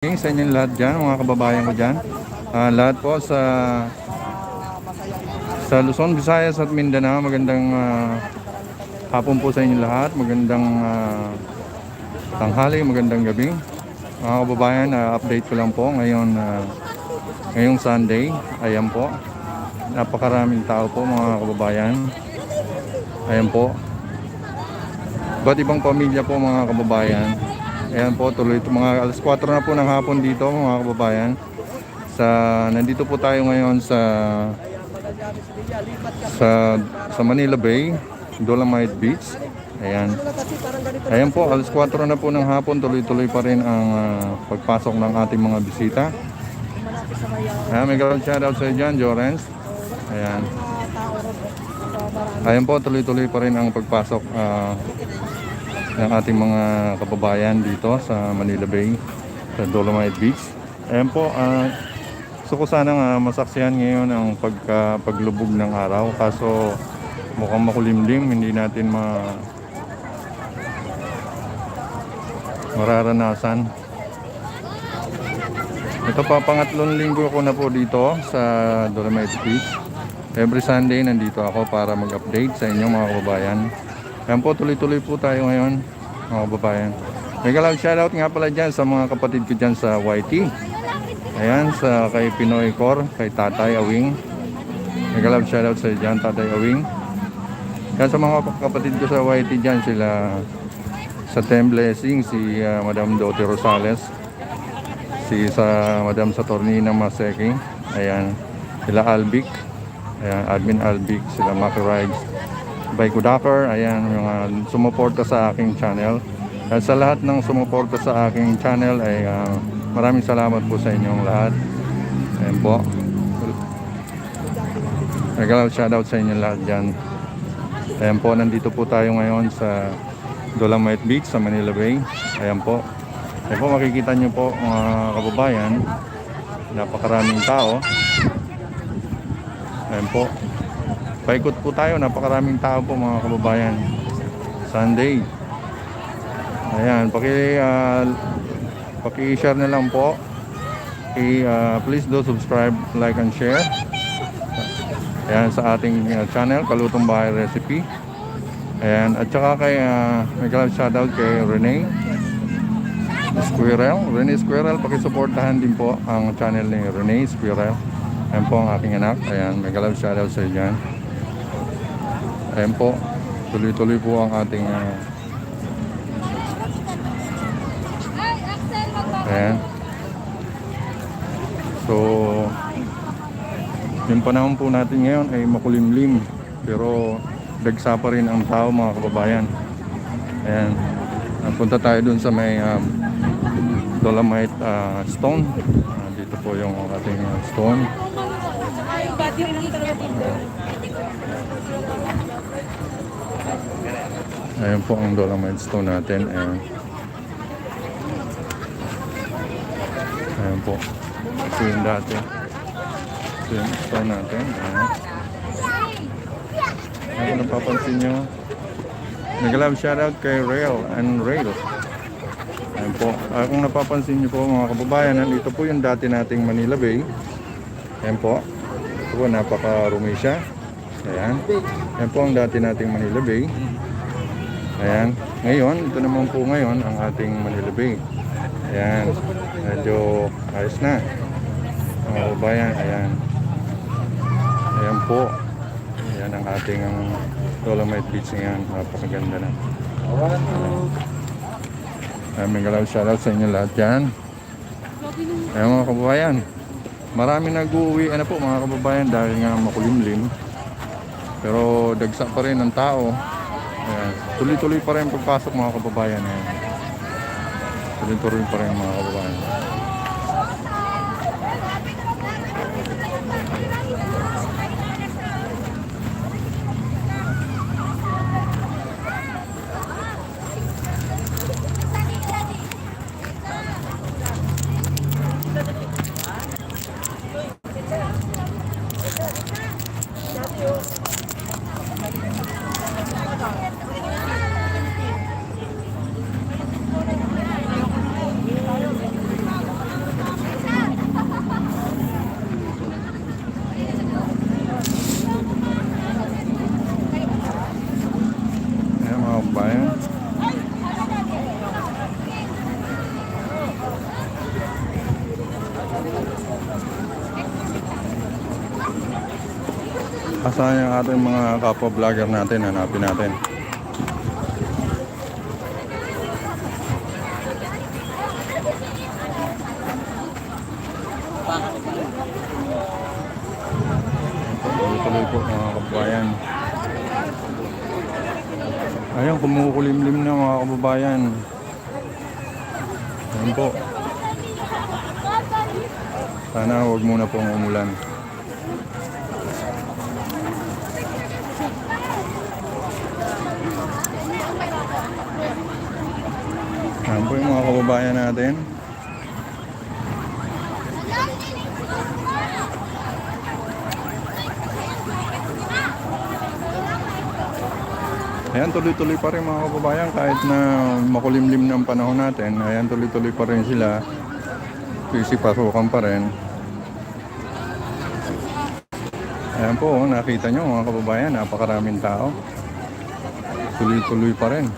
Sa inyong lahat dyan, mga kababayan ko dyan. Lahat po sa Luzon, Visayas at Mindanao. Magandang hapon po sa inyong lahat. Magandang tanghali, magandang gabi. Mga kababayan, update ko lang po ngayong Sunday. Ayan po. Napakaraming tao po mga kababayan. Ayan po. Iba't ibang pamilya po mga kababayan. Ayan po, tuloy ito mga alas 4 na po ng hapon dito mga kababayan. Nandito po tayo ngayon sa Manila Bay, Dolomite Beach. Ayan. Ayan po, alas 4 na po ng hapon, tuloy-tuloy pa rin ang pagpasok ng ating mga bisita. Ayan, may shoutout sa dyan, Jorens. Ayan. Ayan po, tuloy-tuloy pa rin ang pagpasok ng ating mga kababayan dito sa Manila Bay, sa Dolomite Beach. Ayan po, gusto ko sanang masaksihan ngayon ang paglubog ng araw, kaso mukhang makulimlim, hindi natin mararanasan. Ito pa, pangatlong linggo ko na po dito sa Dolomite Beach. Every Sunday nandito ako para mag-update sa inyo mga kababayan. Ayan po, tuloy-tuloy po tayo ngayon mga kababayan. May shoutout nga pala dyan sa mga kapatid ko dyan sa YT. Ayan, kay Pinoy Core, kay Tatay Awing. May shoutout sa dyan, Tatay Awing. Kaya sa mga kapatid ko sa YT dyan, sila sa Tem Blessing, si Madam Dote Rosales, sa Madam Saturnina Maseki. Ayan, sila Albic. Ayan, Admin Albic, sila Maki Rides, by Kudakar. Ayan, mga sumuporta sa aking channel. At sa lahat ng sumuporta sa aking channel ay maraming salamat po sa inyong lahat. Ayan po. Nagalaw shoutout sa inyong lahat dyan. Ayan po, nandito po tayo ngayon sa Dolomite Beach sa Manila Bay. Ayan po. Ayan po, makikita nyo po mga kababayan, napakaraming tao. Ayan po. Paikot po tayo, napakaraming tao po mga kababayan. Sunday. Ayan, paki-share na lang po. Please do subscribe, like and share. Ayan, sa ating channel, Kalutong Bahay Recipe. Ayan, at saka may shoutout kay Rene Squirrel. Paki-supportahan din po ang channel ni Rene Squirrel. Ayan po ang aking anak. Ayan, may shoutout sa dyan. Ayan po, tuloy-tuloy po ang ating ayan. So, yung panahon po natin ngayon ay makulimlim, pero dagsa pa rin ang tao mga kababayan. Ayan, punta tayo dun sa may Dolomite Stone. Dito po yung ating stone. Ayan po ang Dolomite Stone natin. Ayan po. Ito yung dati. Ito yung stone natin. Ayan, napapansin nyo. Nag-love shoutout kay Rail and Rail. Ayan po. Kung napapansin nyo po mga kababayan, nandito po yung dati nating Manila Bay. Ayan po. Ito po, napaka-rumi siya. Ayan. Ayan po ang dati nating Manila Bay. Ayan. Ngayon, ito naman po ngayon ang ating Manila Bay. Ayan. Medyo ayos na. Mga kababayan, ayan. Ayan po. Ayan ang ating Dolomite Beach ngayon. Napakaganda na. Ayan, may shoutout sa inyo lahat dyan. Ayan mga kababayan. Marami nag-uwi po mga kababayan dahil nga makulimlim. Pero dagsa pa rin ang tao. Ayan. Tuloy-tuloy pa rin pagpasok mga kababayan. Ayan. Tuloy-tuloy pa rin mga kababayan. Asahan yung ating mga kapwa vlogger natin, hanapin natin. Tuloy po mga kababayan. Ayun, kumukulimlim na mga kababayan. Ayun po. Sana huwag muna pong umulan. Ayun po yung mga kababayan natin. Ayan, tuloy-tuloy pa rin mga kababayan kahit na makulimlim ng panahon natin. Ayan, tuloy-tuloy pa rin sila. Pasukan pa rin. Ayan po, nakita nyo mga kababayan, napakaraming tao. Tuloy-tuloy pa rin.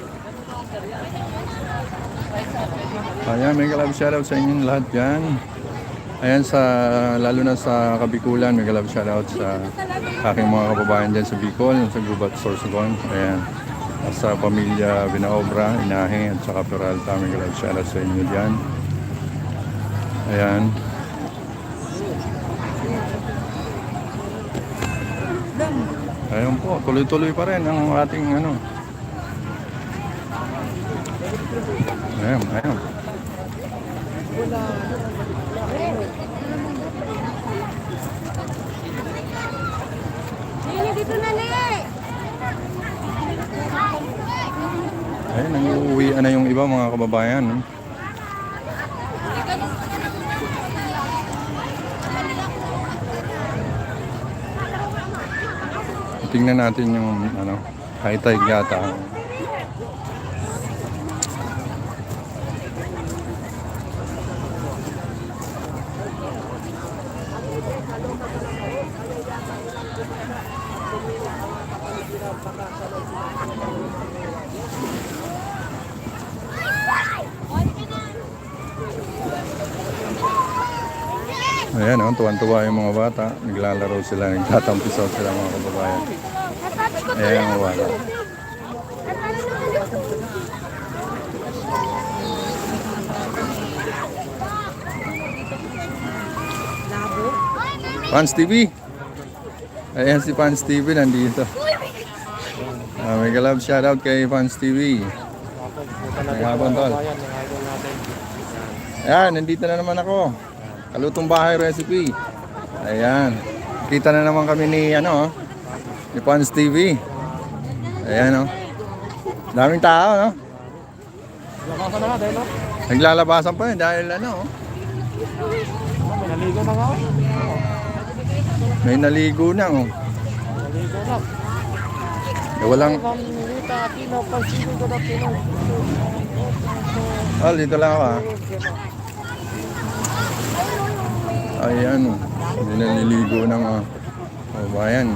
Ayan, may love shoutout sa inyong lahat dyan. Ayan, lalo na sa Kabikulan, may love shoutout sa aking mga kababayan dyan sa Bicol, sa Gubat, Sorsogon. Ayan. At sa pamilya Binaobra, Inahe, at saka Peralta, may love shoutout sa inyo dyan. Ayan. Ayan po, tuloy-tuloy pa rin ang ating ano. Ayan, ayan. Dito na ni. Ayan, nag-uwian na yung iba mga kababayan. No? Tingnan natin yung ano, high tide yata. Ayan, oh, tuwan-tuwa yung mga bata. Naglalaro sila, nagtatampisaw sila mga kababayan. Ayan ang wala. Pans TV. Ayan si Pans TV nandito. May galab shoutout kay Pans TV. May habang tol. Ayan, nandito na naman ako. Kalutong bahay recipe. Ayan. Kita na naman kami ni ano, ni Pans TV. Ayan, oh. Daming tao, no? Labasan na nga dahil no? Naglalabasan pa dahil ano, oh. May naligo na nga. May naligo na, oh. Naligo na. Walang... Nita, Tino, Pansino, Goda, Tino. Oh, dito lang ako, ah. Ayan, oh. May naliligo ng bayan.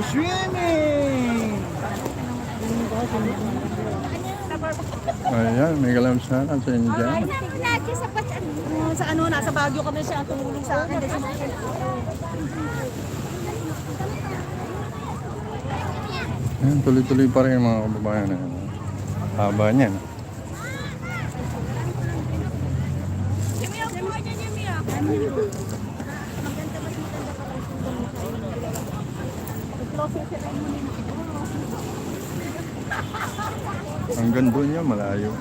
Swimming! Ayan, may galam sana sa inyo dyan. Sa ano, nasa Baguio kami siya ang tumulong sa akin. Ayan, tuloy-tuloy pa rin mga kababayan. Ayan. Haba niyan. Hanggang doon niya, malayo.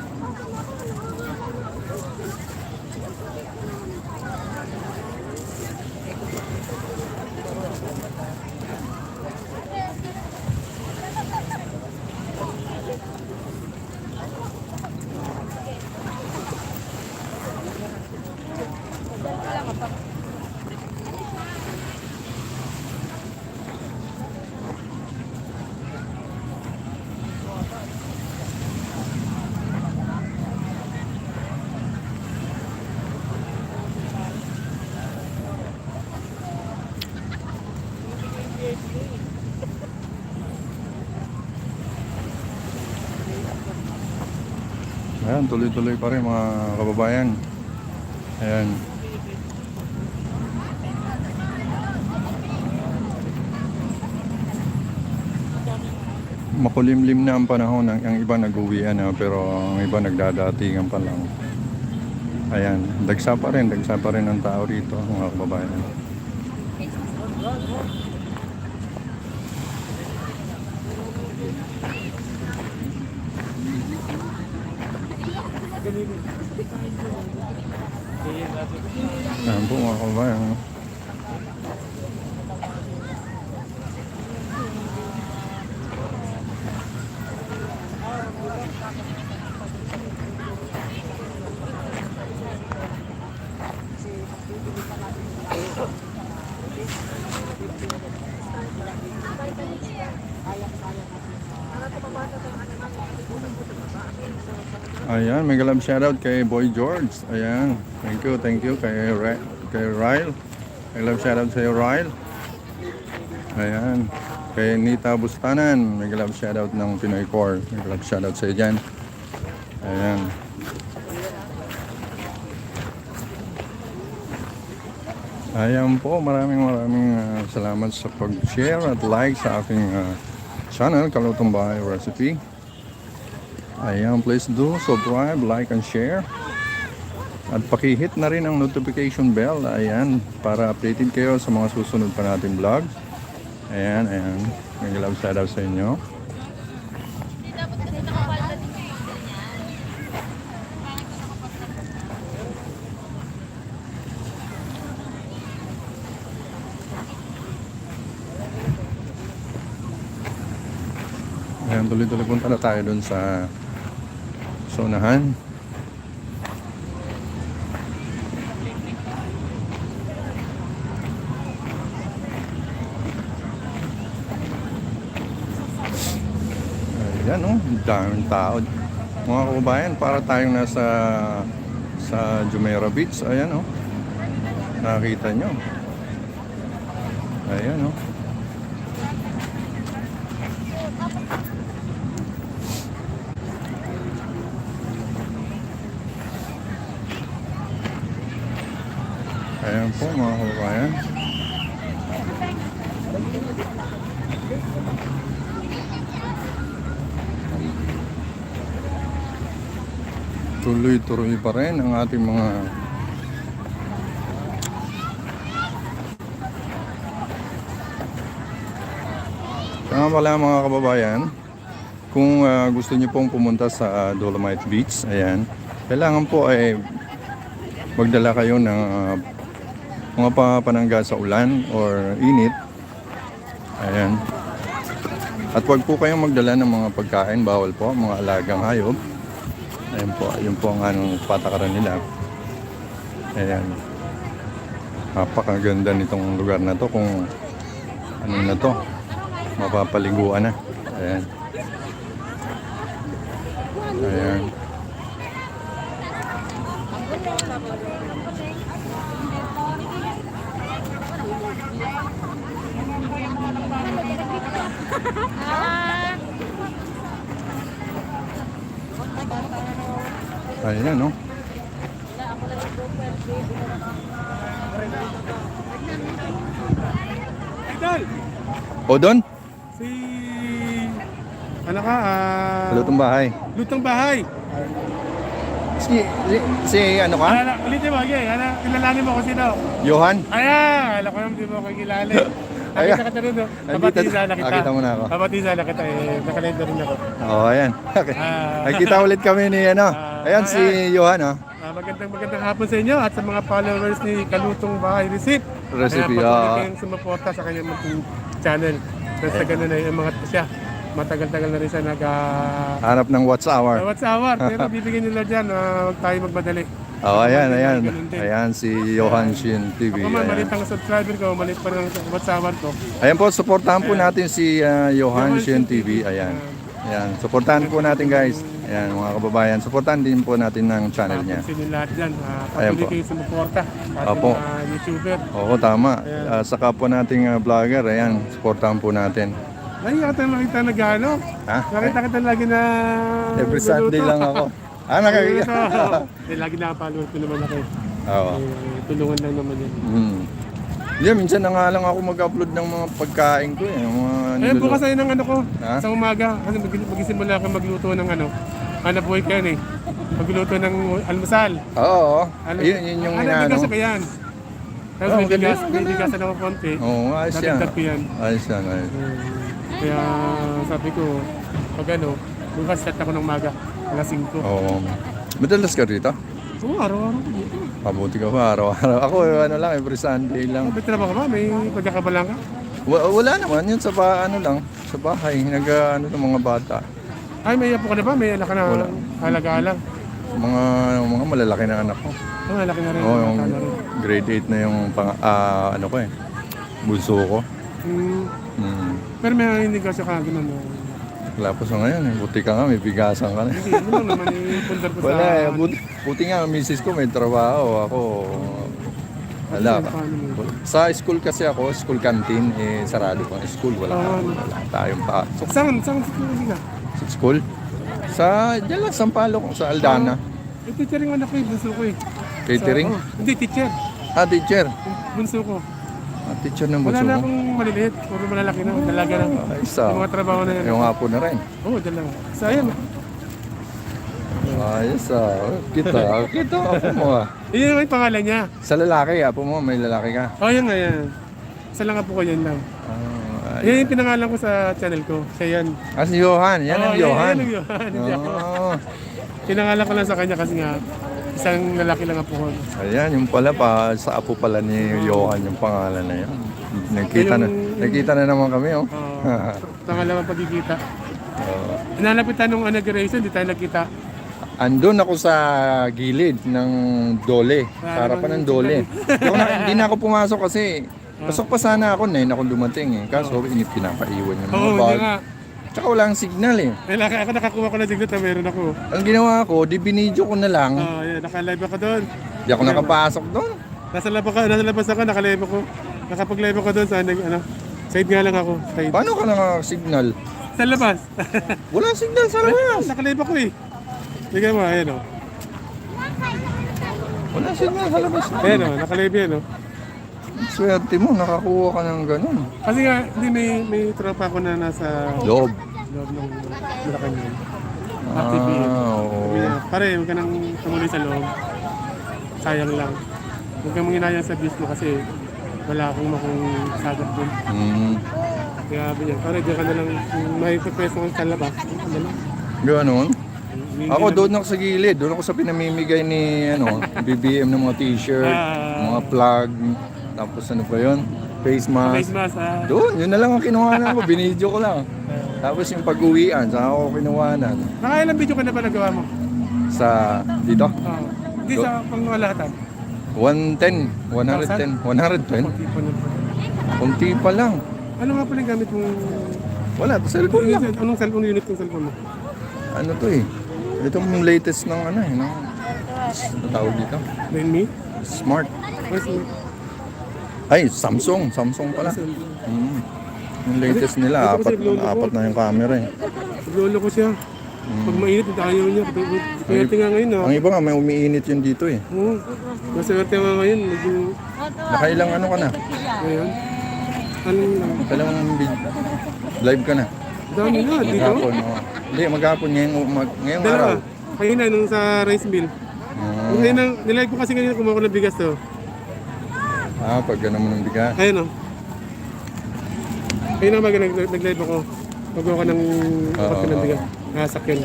Ayan, tuloy-tuloy pa rin mga kababayan. Ayan. Makulimlim na ang panahon. Ang iba nag-uwian na, pero ang iba nagdadatingan pa lang. Ayan, dagsa pa rin ang tao rito mga kababayan. Ayan po mga kababayan. Ayan, mega love shoutout kay Boy George. Ayan, thank you kay Ryle. Mega love shoutout sa iyo, Ryle. Ayan, kay Nita Bustanan. Mega love shoutout ng Pinoy Core. Mega love shoutout sa iyo dyan. Ayan. Ayan po, maraming salamat sa pag-share at like sa aking channel, Kalutong Bahay Recipe. Ayan, please do subscribe, like, and share. At pakihit na rin ang notification bell. Ayan, para updated kayo sa mga susunod pa nating vlog. Ayan. May love shout out sa inyo. Ayan, tuloy-tuloy punta na tayo dun sa unahan. Ayan oh, daming tao. Mga kababayan, para tayong nasa sa Jumeirah Beach. Ayan oh. Nakita nyo. Ayan oh. Ayan po mga kababayan. Tuloy-tuloy pa rin ang ating mga kaya pala mga kababayan, kung gusto niyo pong pumunta sa Dolomite Beach, ayan, kailangan po ay magdala kayo ng mga panangga sa ulan or init. Ayan. At wag po kayong magdala ng mga pagkain, bawal po, mga alagang hayop. Ayan po, yun po ang anong patakaran nila. Ayan. Napakaganda nitong lugar na to, kung ano na to, mapapaliguan na. Ayan. Ayan. Ayan, no? Idol! O doon? Si... Ano ka? Lutong bahay. Lutong bahay. Si ano ka? Ulitin mo, okay. Kilalanin mo kung sino. Johan? Ayan! Alam ko naman di mo ako kilala. Ayan. Nakita ka rin, no? Nakita- Napatiza na kita. nakita mo na ako. Napatiza na kita, nakalenda rin ako. Oo, ayan. Ah. Nagkita ulit kami ni ano. Ayan si Johan, oh. Magandang hapon sa inyo at sa mga followers ni Kalutong Bahay Recipe. Recipe, Patuloy kayong sumuporta sa kanyang channel. Basta ganun na yung mga siya. Matagal-tagal na rin siya Hanap ng What's Hour. What's hour? Pero bibigyan nila dyan, huwag tayo magmadali. Oo, ayan. Ganun din. Ayan si Johan Shin TV. Ako man, malit Ayan. ang subscriber ko, malit pa ng What's hour ko. Ayan po, supportahan po natin si Johan Shin TV. Ayan. Ayan, supportahan po natin guys. Ayan mga kababayan, supportahan din po natin ng channel niya. Tapusin nyo lahat dyan. Ayan Patuloy po. kayo sumuporta. At Opo. mga YouTuber. Oo, tama. Sa kapwa nating vlogger, ayan, supportahan po natin. Nakita kita nag-ano? Ha? Nakita kita lagi na... Every Sunday nagluluto. lang ako. Nakakita. Lagi nakapalawag ko naman ako. Oo. Tulungan lang naman yan. Yeah, minsan na nga lang ako mag-upload ng mga pagkain ko eh. Mga Bukas ayun ang ano ko. Ha? Sa umaga. Kasi magisimula ka magluto ng ano. Hanap buhay ka yan eh. Magluto ng almusal. Oo. Yun yung inaano. Bigas ka yan. Tapos may bigas. May bigasan ako konti. Oo, ayos yan. Dadagdag ko yan. Ayos yan, ayos. Kaya sabi ko, pag ano, bukas start ako ng maga. Alas 5. Oo. Madalas ka rito? Oo, araw-araw ko dito. Mabuti ka ba araw-araw? Ako ano lang, every Sunday lang. May trabaho ka ba? May pagkakabalang ka? Wala naman, yun sa ano lang, sa bahay, ano ng mga bata. Ay, may apo ka na ba? May anak ka na Wala. halaga-alang. Mga malalaki na anak ko. Ang malaki na rin. Oo, yung Bata na rin. grade 8 na yung ano ko eh. Bunso ko. Pero may hindi ka siya kagano'n. Wala pa sa ngayon eh. Buti ka nga, may bigasan ka na. Hindi, ano lang naman yung pundar ko Wala sa... eh. Buti nga, misis ko may trabaho. Ako, wala. Sa school kasi ako, school canteen, sarado pa ang school. Wala tayong pasok. Saan hindi ka? Sa school? Diyan lang, Sampaloc, sa Aldana. Teacher yung anak ko yung bunso ko eh. Catering? Hindi, teacher. Teacher. Bunso ko. Teacher ng Wala bunso na mo. akong maliliit. Puro malalaki na. Dalaga na. Isa. Yung mga trabaho na yan. Yung apo na rin. Oo, dalaga. Sayang. Ayos Kita apo mo Iyan naman yung pangalan niya. Sa lalaki, apo mo, may lalaki ka. Yan nga yan. Isa lang apo ko yan lang. Yan yung pinangalan ko sa channel ko. Siya yan. Si Johan. Yan ang Johan. Yan ang Johan. Hindi ako. Pinangalan ko lang sa kanya kasi nga isang lalaki lang apo ko. Ayan, yung pala sa apo pala ni Johan yung pangalan na yan. Nakita na naman kami, oh. Pangalawang pagkikita. Nalapitan nung inauguration, di tayo nagkita. Andun ako sa gilid ng Dole. Para pa ng Dole. Hindi na ako pumasok kasi pasok pa sana ako na ako dumating eh. Kaso pinapaiwan yung mga Oo, bag. hindi nga. Tsaka walang signal eh. Ako nakakuha ko na signal na meron ako. Ang ginawa ko, binidyo ko na lang. Yan, naka-live ako doon. Di ako nakapasok doon. Nasa labas ako, naka-live ako. Nakapag-live ako doon sa side nga lang ako. Side. Paano ka naka-signal? Sa labas. Walang signal sa labas. Naka-live ako eh. Tignan mo, ayan o. Walang signal sa labas. Ayan o, naka-live yan o. Swerte mo, nakakuha ka ng ganun. Kasi nga, hindi may tropa ko na nasa Loob. loob ng Malacanang. ATVM. Oo. Sabi niya, pare, huwag ka nang tumuloy sa loob. Sayang lang. Huwag kang manginayang sa views mo kasi wala akong sagot dun. Kaya sabi niya, pare, diyan ka na lang, kung may pwesto kang sa labas, ano lang. Ganon. Ako doon ako sa gilid, doon ako sa pinamimigay ni BBM ng mga t-shirt, mga plug, tapos ano pa yun? Face mask. Face mask, Doon, yun na lang ang kinuhanan ko, binidyo ko lang. Tapos yung pag-uwian, saan ako kinuhanan? Nakailang video ka na ba nagawa mo? Sa dito? Hindi sa pangalahatan. 110, 110, 110. Kunti pa nun. Kunti pa lang. Ano nga pala yung gamit mong... Wala, cellphone lang. Anong cellphone unit ng cellphone mo? Ano to eh? Itong latest ng ng tawag dito? Redmi? Smart. Where's it? Ay, Samsung pala. Yung latest nila, apat na yung camera eh. Lolo ko siya. Pag mainit, ayaw niya. Swerte nga ngayon Ang iba nga, may umiinit yun dito eh. Oo. Maswerte nga ngayon. Medyo... Nakailang ano ka na? Ngayon. Ano lang. Kailang live ka na? Dami na, dito. Maghapon. Hindi, maghapon ngayong araw. Dalawa. Kanina nung sa rice mill. Ngayon, nilive ko kasi kanina kumuha ko ng bigas to. Pag gano'n mo ng bigas. Ayun o. Ayun na nag-live ako. Magawa ka ng apat ka ng bigas. Nakasakyan.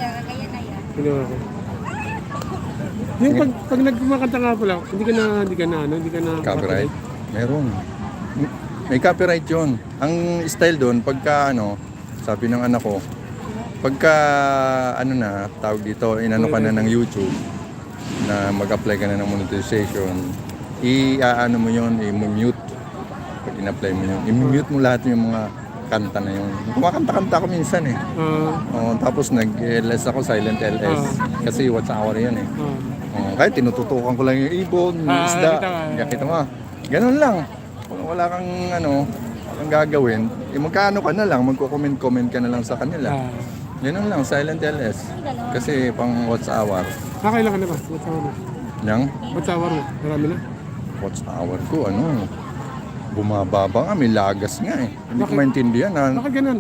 Ginawa ko. Yung pag nagkumakanta nga pala, hindi ka na Copyright? Meron. May copyright yun. Ang style doon, pagka sabi ng anak ko, pagka tawag dito, inano ka na ng YouTube, na mag-apply ka na ng monetization, i-ano mo yun, i-mute. Pag in-apply mo yun, i-mute mo lahat yung mga kanta na yun. Kumakanta-kanta ako minsan eh. Tapos nag-LS ako, silent LS. Kasi watch hour yun eh. Kahit tinututukan ko lang yung ibon, yung isda. Kita mo. Ganun lang. Kung wala kang kang gagawin, magkaano ka na lang, magko-comment-comment ka na lang sa kanila. Ganun lang, silent LS. Kasi pang watch hour. Kailan ka na ba? What's hour mo? Yang What's hour mo? Marami na? watch hour ko, ano, bumababa nga, may lagas nga eh. Hindi ko Bakit? maintindihan. Bakit ganun?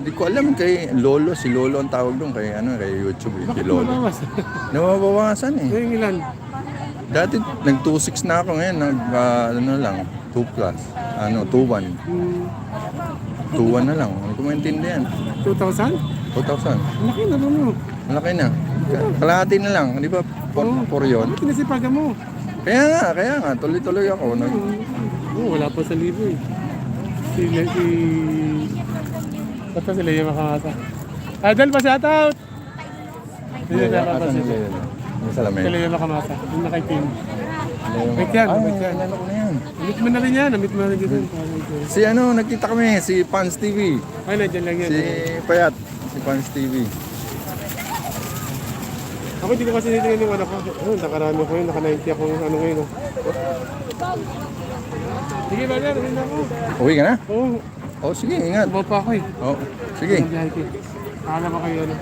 Hindi ko alam kay Lolo, si Lolo ang tawag doon kay ano, kay YouTube eh, kay Bakit Lolo. mabawas? Nababawasan eh. Yung ilan? Dati nag 2.6 na ako ngayon, nag ano lang, 2 plus, ano, 2.1. Hmm, 2.1 na lang. Hindi ko maintindihan. 2,000? 2,000. Laki na mo. Malaki na. Kalahati na lang, di ba? For yun. Bakit kinasipagan mo? Kaya nga, tuloy-tuloy ako. Wala pa sa libo eh. Ba't pa sila yung makamasa? Idol pa shout out! Hindi na Asan nakapansin. nila yun? Yung salamin. Sila yung makamasa. Yung nakaitim. Wait yan, Ay, wait yan. nalala ko na yan. Namit mo na rin yan, namit mo na rin dyan. Si ano, nagkita kami, si Pans TV. Ay, nandiyan lang yan. Si Payat, si Pans TV. Ako hindi ko kasi nilitin yung anak ko. Oh, nakarami ko yun, naka-90 ako yung ano ngayon. Sige ba yan, uwi na ako. Uwi ka na? Oo, Oh, sige, ingat. tumaw pa ako eh. Oh, sige. Ang biyahe ko. Akala ko kayo ano.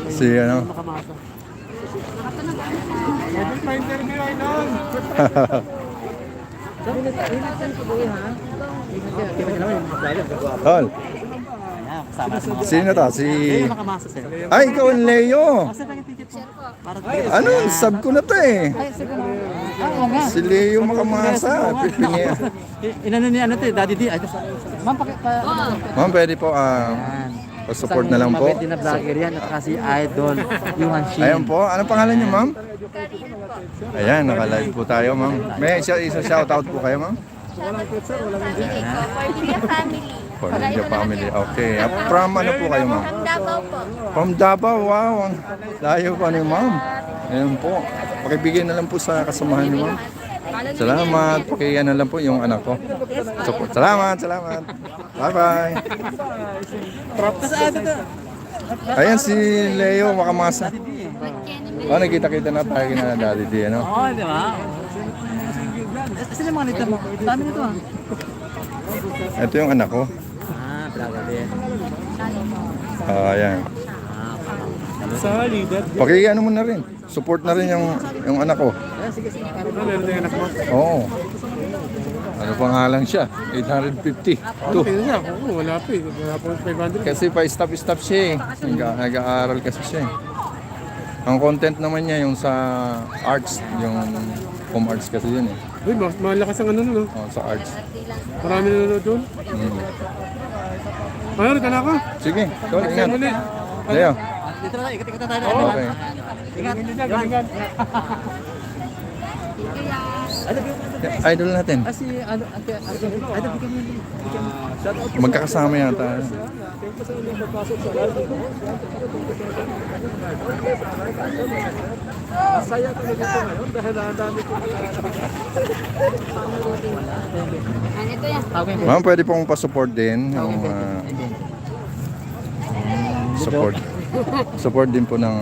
Si ano. Makamasa. Idol pa interview, idol! Tol. Sino to? Si... Ay, ikaw ang Leo. Ano? Sub ko na to eh. Si Leo Makamasa. Pipingi. Inano ni ano to, Daddy D. Ma'am, Ma'am, pwede po pa-support na lang po. Mabait din na vlogger yan at kasi idol, Yuhan Shin. Ayan po. Anong pangalan niyo, ma'am? Ayan, naka-live po tayo, ma'am. May isa shoutout po kayo, ma'am? Cordillera family. Cornelia family. Okay. From ano po kayo, ma'am? From Davao po. From Davao. Wow. Ang layo pa ni ma'am. Ayan po. Pakibigay na lang po sa kasamahan ni ma'am. Salamat. Pakiyan na lang po yung anak ko. Support. Salamat. Bye-bye. Ayan si Leo Makamasa. Oh, nagkita-kita na tayo na Daddy D, ano? Oo, di ba? Sino yung mga nito mo? Dami nito ah. Ito yung anak ko. Vlogger din. Ayan. Sorry, that. Pakiano mo na rin. Support na rin yung anak ko. Ano, meron din anak mo? Oo. Ano pangalan siya? 850. Okay na siya. Oo, wala pa eh. Wala pa 500. Kasi pa-stop siya eh. Nag-aaral kasi siya eh. Ang content naman niya yung sa arts, yung home arts kasi yun eh. Uy, malakas ang ano no? Oh, sa arts. Marami nanonood doon. Ayun, ka na ako. Sige, tol, Next ingat. time ulit. Leo. Dito na, ikot-ikot na tayo. Okay. Ingat. Ingat. Idol natin. Kasi ano, idol, bigyan mo. Magkakasama yata. Ito yan. Okay. Ma'am, pwede pong pa-support din. Yung, support. Support din po ng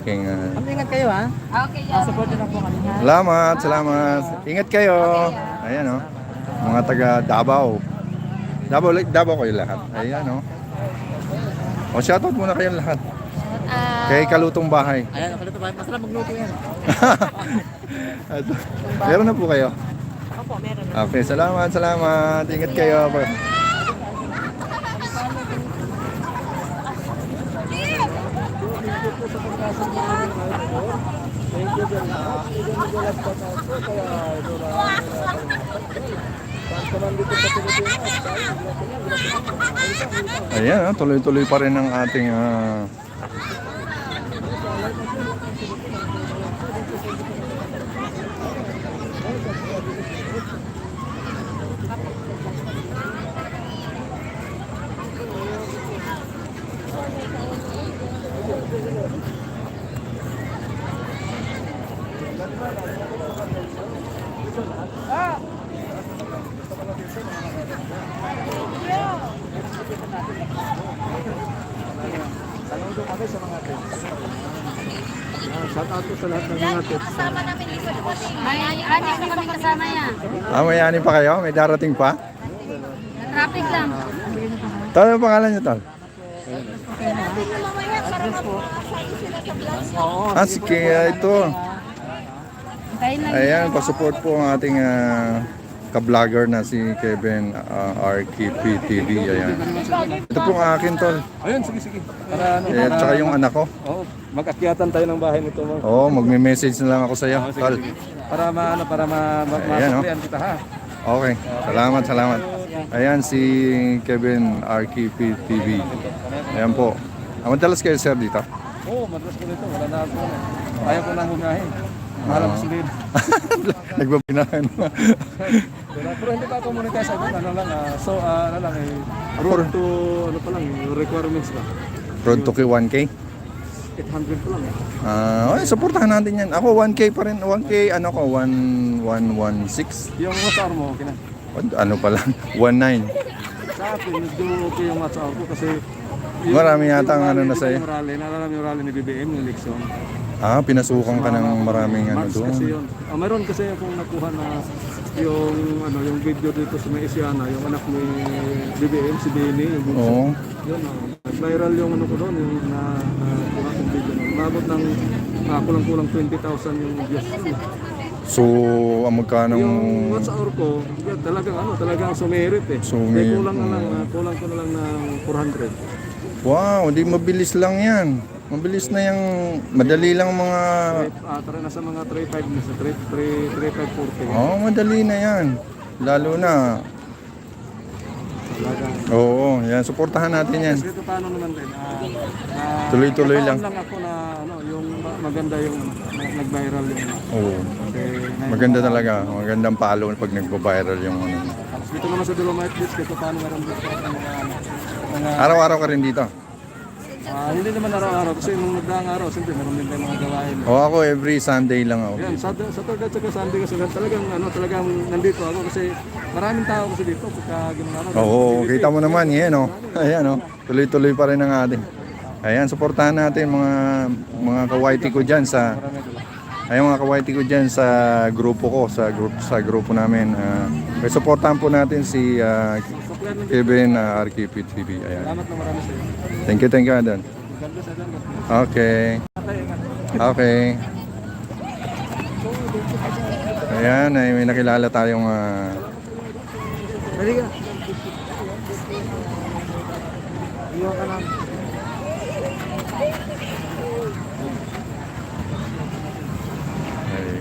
aking... Ingat kayo ha. Okay, yan. Support din ako kami ha. Salamat. Ingat kayo. Ayan o. Mga taga Davao. Davao kayo lahat. Ayan o. O, shoutout muna kayo lahat. Kay Kalutong Bahay. Ayan, ako na ito. Masarap magluto yan. Meron na po kayo? Opo, meron. Okay, salamat. Ingat kayo. Ayan, tuloy-tuloy pa rin ang ating Shout out po sa lahat ng mga tips. Kasama namin dito. May anik na kami kasama yan. may ani pa kayo? May darating pa? Traffic lang. Tol, ano pangalan niyo, Tol? Mamaya para mapasali sila sa vlog. Ah, si Kea ito. Tayo lang. Ayan, pasupport po ang ating ka-vlogger na si Kevin RKP TV. Ayan. Ito po ang akin, tol. Ayun, sige, sige. Para ano, Ayan, tsaka yung anak ko. Oo, mag-akyatan tayo ng bahay nito mo. Oo, magme-message na lang ako sa iyo, Sige, tol. sige. Para Ayan, oh. masuklian kita ha. Okay, salamat, salamat. Ayan si Kevin RKP TV. Ayan po. Madalas kayo, sir, dito? Oo, madras ko nito. Wala na ako. Ayaw ko nang humahin. Mahal ang gasolina. Nagbabinahan. Pero hindi pa ako monetize. Ano lang, ano lang eh. Road to, ano pa lang, requirements lang. Road to 1K? 800 pa lang eh. Okay, supportahan natin yan. Ako 1K pa rin. 1K, ano ko, 1116. Yung WhatsApp mo, okay na. Ano pa lang, 19. Sa akin, medyo okay yung WhatsApp ko kasi Marami yata ang ano na sa'yo. Yung rally, naalala mo yung rally ni BBM, yung eleksyon. Ah, pinasukan ka ng maraming ano March kasi doon. yun. Mayroon kasi akong nakuha na yung video dito sa May Isiana, yung anak ni BBM, si Benny, yung bunso. Oo. Yun, viral yung ano ko doon, yung nakuha kong video. Umabot ng kulang-kulang 20,000 yung views. So, ang magkano? Yung WhatsApp ko, talagang sumerit eh. Sumerit. Kulang ko na lang ng 400. Wow, di mabilis lang yan. Mabilis na yung, madali lang mga... Tara na sa mga 3.5 na sa 3.540. Oh, madali na yan. Lalo na. Oo, yan. Suportahan natin yan. Kasi ito paano naman din. Tuloy-tuloy lang. Lang ako na yung maganda yung nag-viral yung Oo. kasi Maganda talaga. Magandang palo pag nagpa-viral yung ano. dito naman sa Dolomite Beach kasi paano meron dito mga Araw-araw ka rin dito. hindi naman araw-araw kasi nung nagdaang araw siyempre meron din tayong mga gawain. O ako every Sunday lang ako. Yan, Saturday at saka Sunday kasi talagang nandito ako kasi maraming tao kasi dito pagka ganun araw. Oo, kita mo naman yan oh. Ayan oh. Tuloy-tuloy pa rin ang ating. Ayan, suportahan natin mga kawaiti ko diyan sa mga kawaiti ko diyan sa grupo ko, sa grupo namin. Suportahan po natin si Kevin RKP TV. Ayan. Salamat na marami sa iyo. Thank you, Adan. Okay. Okay. Ayan, ay may nakilala tayong Dali ka. Iwan ka lang.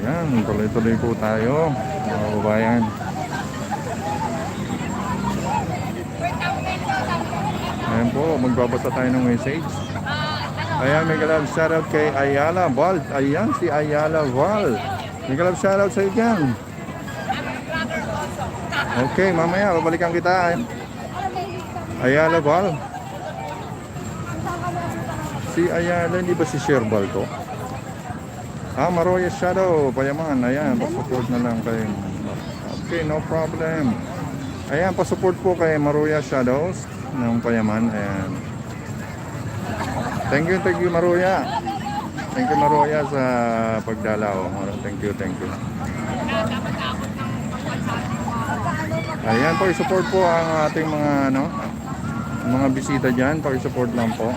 ayan, tuloy-tuloy po tayo, mga kababayan. Ayan po, magbabasa tayo ng message. Ayan, may galab shoutout kay Ayala Val. Ayan, si Ayala Val. May galab shoutout sa iyo dyan. Okay, mamaya, babalikan kita. Ayala Val. Si Ayala, hindi ba si Sherbal to? Maroya Shadow, Payaman. Ayan, pasupport na lang kayo. Okay, no problem. Ayan, pasupport po kay Maroya Shadows ng Payaman. Ayan. Thank you Maroya. Thank you Maroya sa pagdalaw. Thank you. Ayan po, i-support po ang ating mga bisita diyan. Paki-support lang po.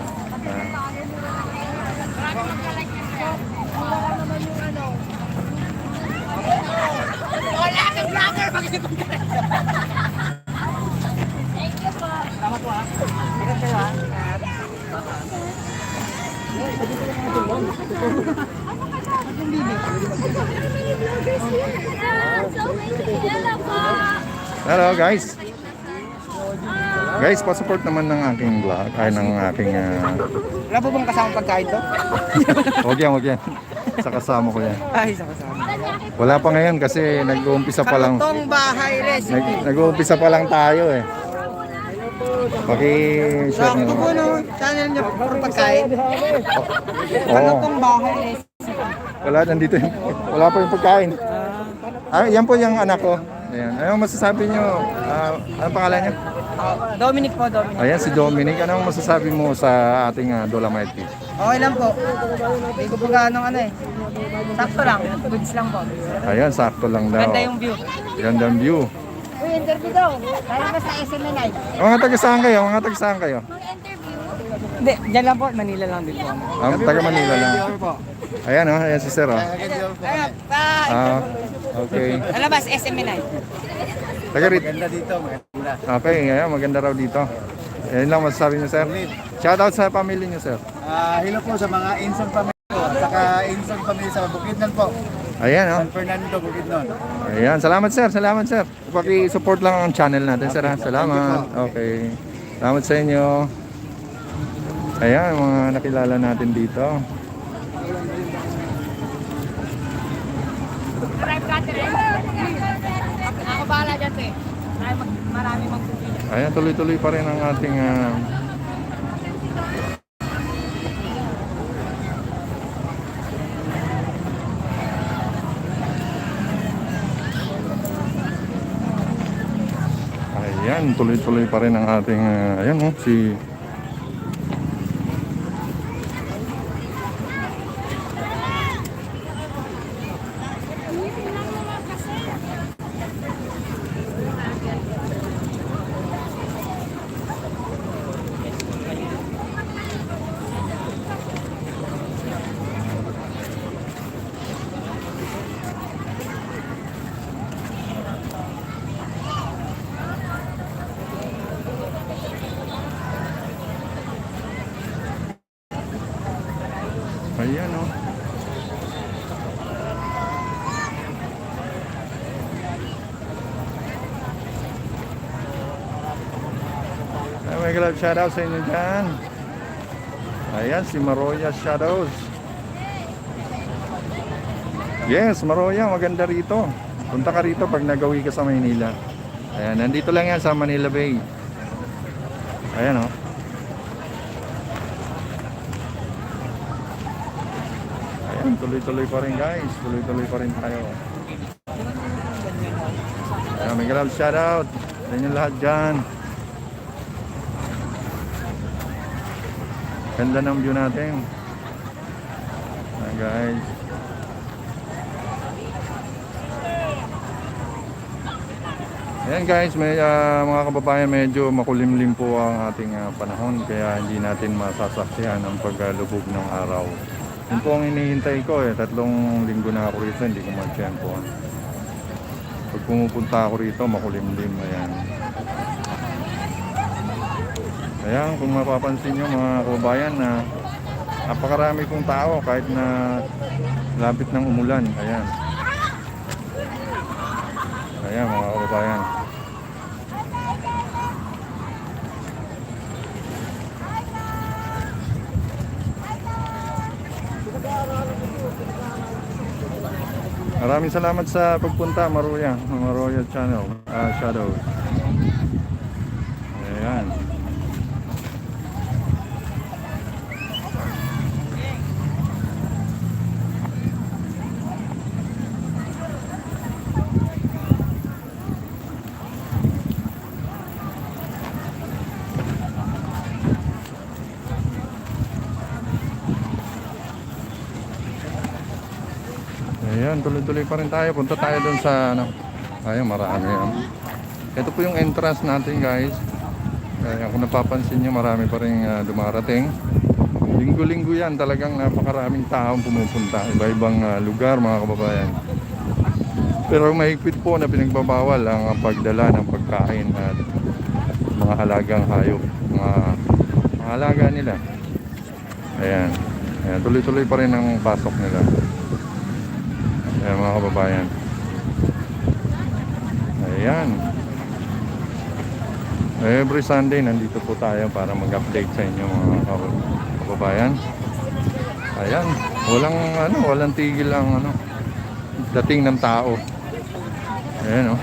Wala kang vlogger! Thank you po. Tama po ha. Ingat kayo ha. Hello guys. Guys, pa-support naman ng aking vlog, ay ng aking Wala po bang kasamang pagkain to? wag yan. Sa kasama ko yan. Ay, isa kasama. Wala pa ngayon kasi nag-uumpisa pa lang. Kalutong bahay recipe. Nag-uumpisa pa lang tayo eh. Paki-share Ito po na. no, channel niyo puro pagkain. Oo. Kalutong bahay recipe. Wala pa yung pagkain. Yan po yung anak ko. Ayan. Anong masasabi nyo? Anong pangalan niya? Dominic po, Dominic. Ayan si Dominic. Anong masasabi mo sa ating Dolomite Beach? Okay lang po. Hindi ko po ganong ano eh. Sakto lang. Goods lang po. Ayan, sakto lang daw. Ganda yung view. Gandang view. Uy, interview daw. Kaya ba sa SMNI? Mga taga saan kayo? Mga taga saan kayo? Mag-interview. Hindi, dyan lang po, Manila lang din po. Taga Manila lang. Ayan oh, ayan si Sir oh. Ah, okay. Alabas, SMNI. Taga rito. Maganda dito, maganda. Okay, ayan, maganda raw dito. Ayan lang masasabi niyo, Sir. Shoutout sa pamilya niyo, Sir. Hello po sa mga Inson family ko, saka Inson family sa Bukidnon po. Ayan oh. San Fernando, Bukidnon. Ayan, salamat Sir, salamat Sir. Paki-support lang ang channel natin, Sir. Ha? Salamat. Okay. Salamat sa inyo. Ayan, mga nakilala natin dito. Ako bahala dyan, te. Marami magpupili. Ayan, tuloy-tuloy pa rin ang ating ayan, tuloy-tuloy pa rin ang ating ayan oh, si ayan oh. Ay, may galap shoutout sa inyo dyan. Ayan, si Maroya Shadows. Yes, Maroya, maganda rito. Punta ka rito pag nagawi ka sa Maynila. Ayan, nandito lang yan sa Manila Bay. Ayan oh. Ayan, tuloy-tuloy pa rin guys. Tuloy-tuloy pa rin tayo. Ayan, may galap shoutout sa inyo lahat dyan. Ganda ng view natin. Ayan guys. Ayan guys, may, mga kababayan, medyo makulimlim po ang ating panahon. Kaya hindi natin masasaksihan ang paglubog ng araw. Yun po ang hinihintay ko eh. 3 linggo na ako rito, hindi ko mag-tempo. Pag pumupunta ako rito, makulimlim. Ayan. Ayan, kung mapapansin nyo mga kababayan na napakarami pong tao kahit na lapit ng umulan. Ayan. Ayan mga kababayan. Maraming salamat sa pagpunta, Maroya Channel, Shadow. Ayan. Ayan, tuloy-tuloy pa rin tayo. Punta tayo dun sa ano. Ayun, marami yan. Ito po yung entrance natin guys. Kaya kung napapansin nyo, marami pa rin dumarating. Linggo-linggo yan, talagang napakaraming taong pumupunta. Iba-ibang lugar mga kababayan. Pero mahigpit po na pinagbabawal ang pagdala ng pagkain at mga halagang hayop. Mga halaga nila. Ayan. Ayan, tuloy-tuloy pa rin ang pasok nila. Ayan mga kababayan. Ayan. Every Sunday nandito po tayo para mag-update sa inyo mga kababayan. Ayan. Walang tigil ang dating ng tao. Ayan oh.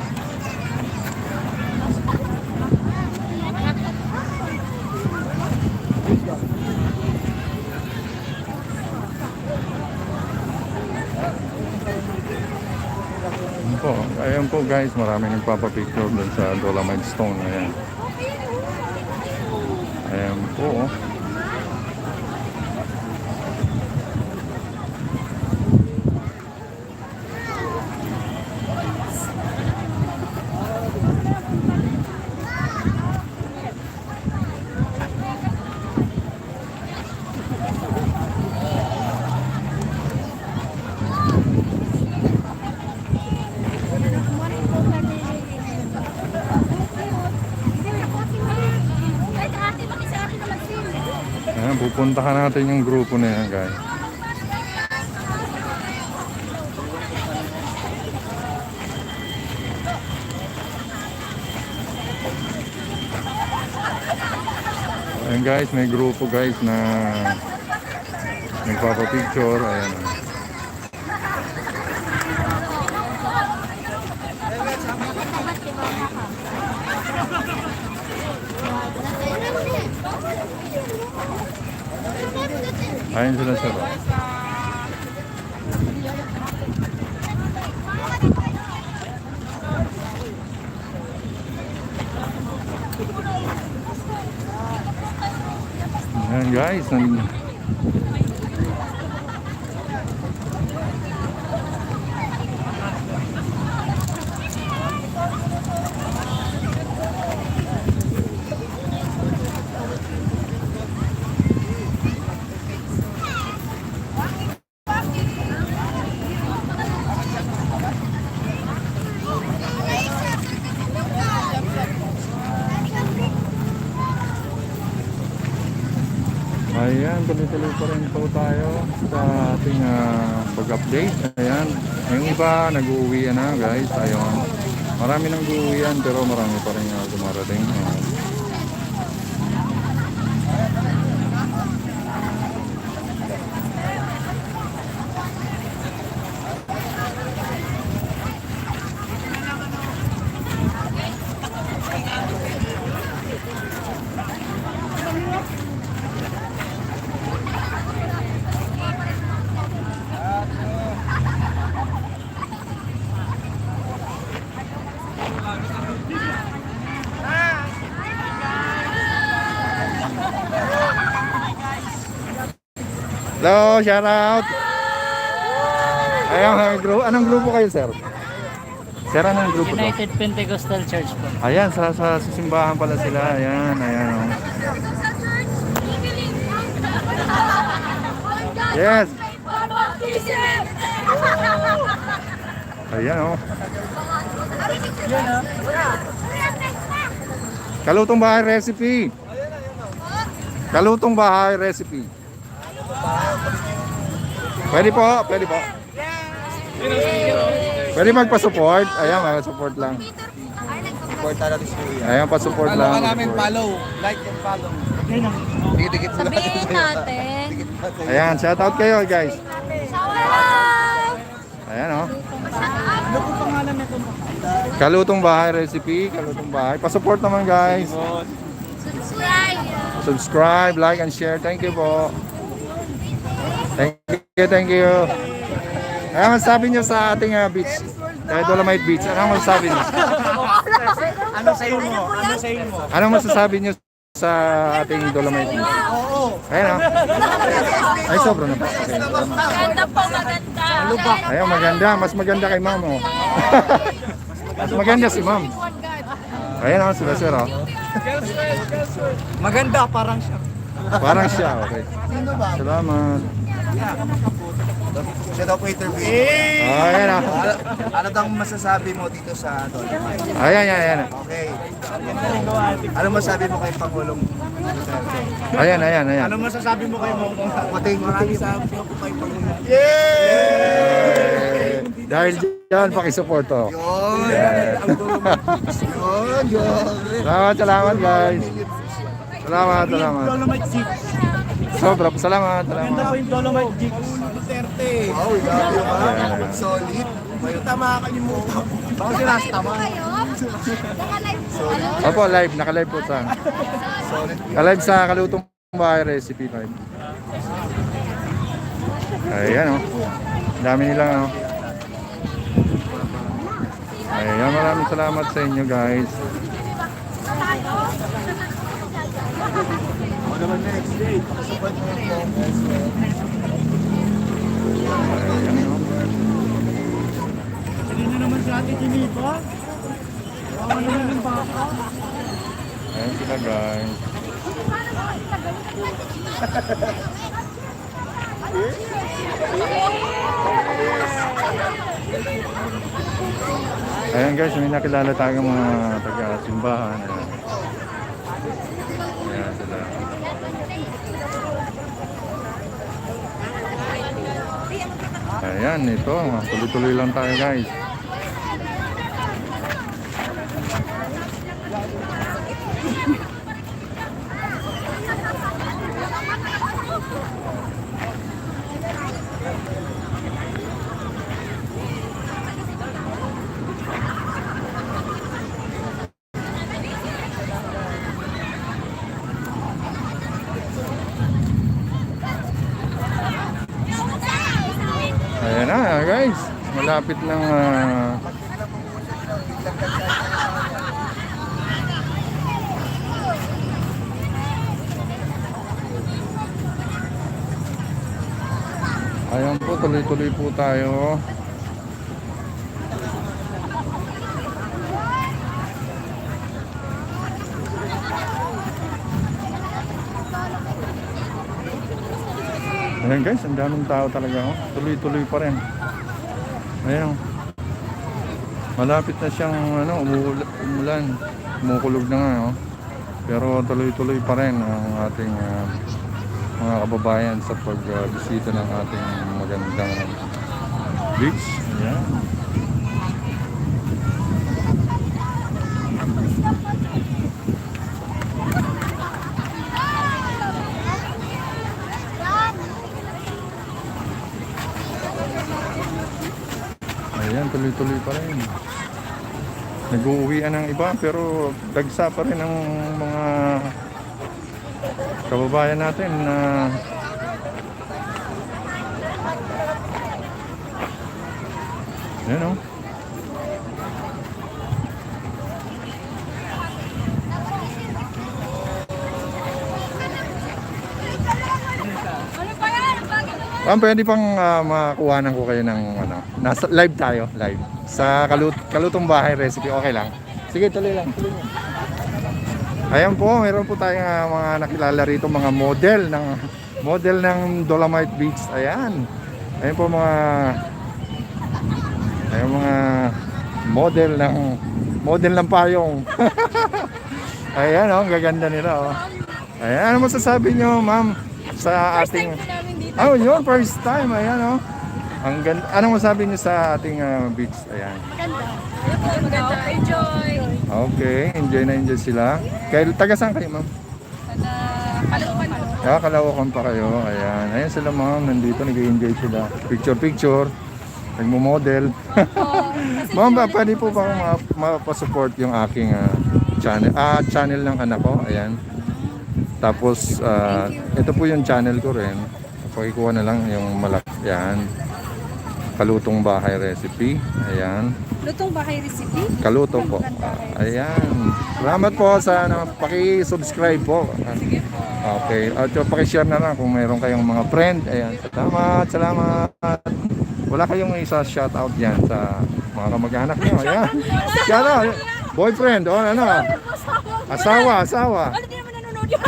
Ayan po guys, marami nagpapapicture dun sa Dolomite Stone. Ayan. Ayan po. Ayan, pupuntahan natin yung grupo na yan, guys. Ayan guys, may grupo guys na nagpapapicture. Ayan. Ayan sila sir. Ayan guys, ayan, tuloy-tuloy pa rin po tayo sa ating pag-update. Ayan, yung iba nag-uuwi na guys. Ayun, marami nang uuwian pero marami pa rin dumarating. Ayan. Hello, shout out. Ayan, anong grupo kayo, sir? Sir, anong grupo to? United Pentecostal Church po. Ayan, sa simbahan pala sila. Ayan, ayan. Oh. Yes. Ayan, oh. Kalutong bahay recipe. Kalutong bahay recipe. Pwede po, pwede po. Pwede magpa-support. Ayan, mag-support lang. Ayan, pa-support lang. Follow ka namin, follow. Like and follow. Dikit-dikit sila. Sabihin natin. Ayan, shout out kayo guys. Ayan, oh. Kalutong bahay recipe, kalutong bahay. Pa-support naman guys. Subscribe, like and share. Thank you po. Thank you. Ano masasabi nyo sa ating beach? Dolomite Beach. Ano masasabi nyo? Ano sa iyo mo? Ano sa iyo mo? Anong masasabi nyo sa ating Dolomite Beach? Ayan, oh. Ay, sobra na po. Okay. Maganda po, maganda. Ayun, maganda. Mas maganda kay ma'am, oh. Mas maganda si ma'am. Ayan, oh, sila sir, oh. Maganda, parang siya. Parang siya, okay. Sino ba? Salamat. Siya daw po interview. Oh, ayan, oh. Ano daw masasabi mo dito sa Dolomite? Ayan, ayan, ayan. Okay. Ano masasabi mo kay Pangulong? Ayan, ayan, ayan. Ano masasabi mo kay Mating? Maraming sabi ko kay Pangulong. Dahil dyan, pakisupport, oh. Yun! Yun! Salamat guys. Salamat. Sobra, salamat. yung Dolomite Jeep. Duterte! Wow, grabe ka. Solid. May tama ka yung mukha. Baka si Rasta man. Opo, live. Naka-live po sa. Solid. Naka-live sa Kalutong Bahay Recipe 5. Ayan, oh. Dami nilang, oh. Ayan, maraming salamat sa inyo guys. Naman next day. Pakasupport mo yung Ayan, oh. Hindi na naman si Ate Jimipa. Baka naman ng baka. Ayan sila guys. Ayan guys, may nakilala tayong mga taga-simbahan. Ayan. Ayan sila. Ayan, ito. Tuloy-tuloy lang tayo guys. Ayan na guys, malapit ng ayan po, tuloy-tuloy po tayo. Ayan guys, ang daming tao talaga. Oh. Tuloy-tuloy pa rin. Ayan. Malapit na siyang umulan. Kumukulog na nga. Oh. Pero tuloy-tuloy pa rin ang ating mga kababayan sa pagbisita ng ating magandang beach. Ayan. Ayan, tuloy-tuloy pa rin. Nag-uuwian ng iba pero dagsa pa rin ang mga kababayan natin na ayan o. Pwede pang makuhanan ko kayo ng nasa live tayo, live. Sa Kalutong Bahay Recipe, okay lang. Sige, tuloy lang. Ayan po, meron po tayong mga nakilala rito, mga model ng Dolomite Beach. Ayan. Ayan po mga model ng payong. Ayan oh, ang gaganda nila oh. Ayan, ano masasabi nyo, ma'am, sa ating oh, yun, first time. Ayan, oh. Ang ganda. Anong masabi niyo sa ating beach? Ayan. Maganda. Enjoy. Okay, enjoy sila. Taga saan kayo, ma'am? Kaloocan. Kaloocan pa kayo. Ayan. Ayan sila, ma'am. Nandito, nag-enjoy sila. Picture. Nagmo-model. Ma'am, pwede po ba akong mapasupport yung aking channel ng anak ko? Ayan. Tapos, ito po yung channel ko rin. Pakikuha na lang yung malaki. Yan. Kalutong Bahay Recipe. Ayan. Lutong Bahay Recipe? Kaluto po. Ayan. Salamat po sa paki-subscribe po. Okay. At paki-share na lang kung mayroon kayong mga friend. Ayan. Salamat. Wala kayong isa shoutout yan sa mga kamag-anak nyo. Ayan. Shoutout. Boyfriend. O ano. Asawa. Ano di naman nanonood yun?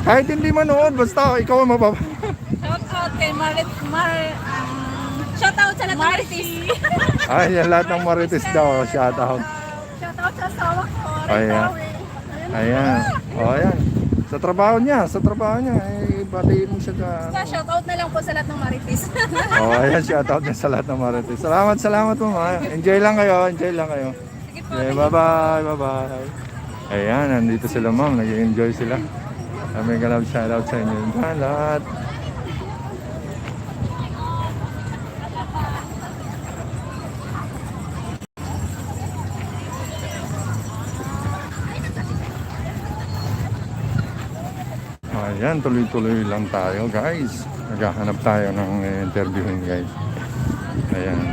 Kahit hindi manood, basta ikaw ang mababa. Shoutout kay shoutout sa lahat ng Marites. Ay, yan lahat ng Marites daw. Shoutout. Shoutout sa asawa ko. Ayan. Ayan. O, ayan. Sa trabaho niya, batiin mo siya ka. Shoutout na lang po sa lahat ng Marites. O, ayan, shoutout niya sa lahat ng Marites. Salamat po, ma. Enjoy lang kayo. Sige po. Okay, bye-bye. Ayan, nandito sila, ma'am. Nag-enjoy sila. May galab shoutout sa inyo lahat. Ayan, tuloy-tuloy lang tayo guys. Naghahanap tayo ng interviewin guys. Ayan.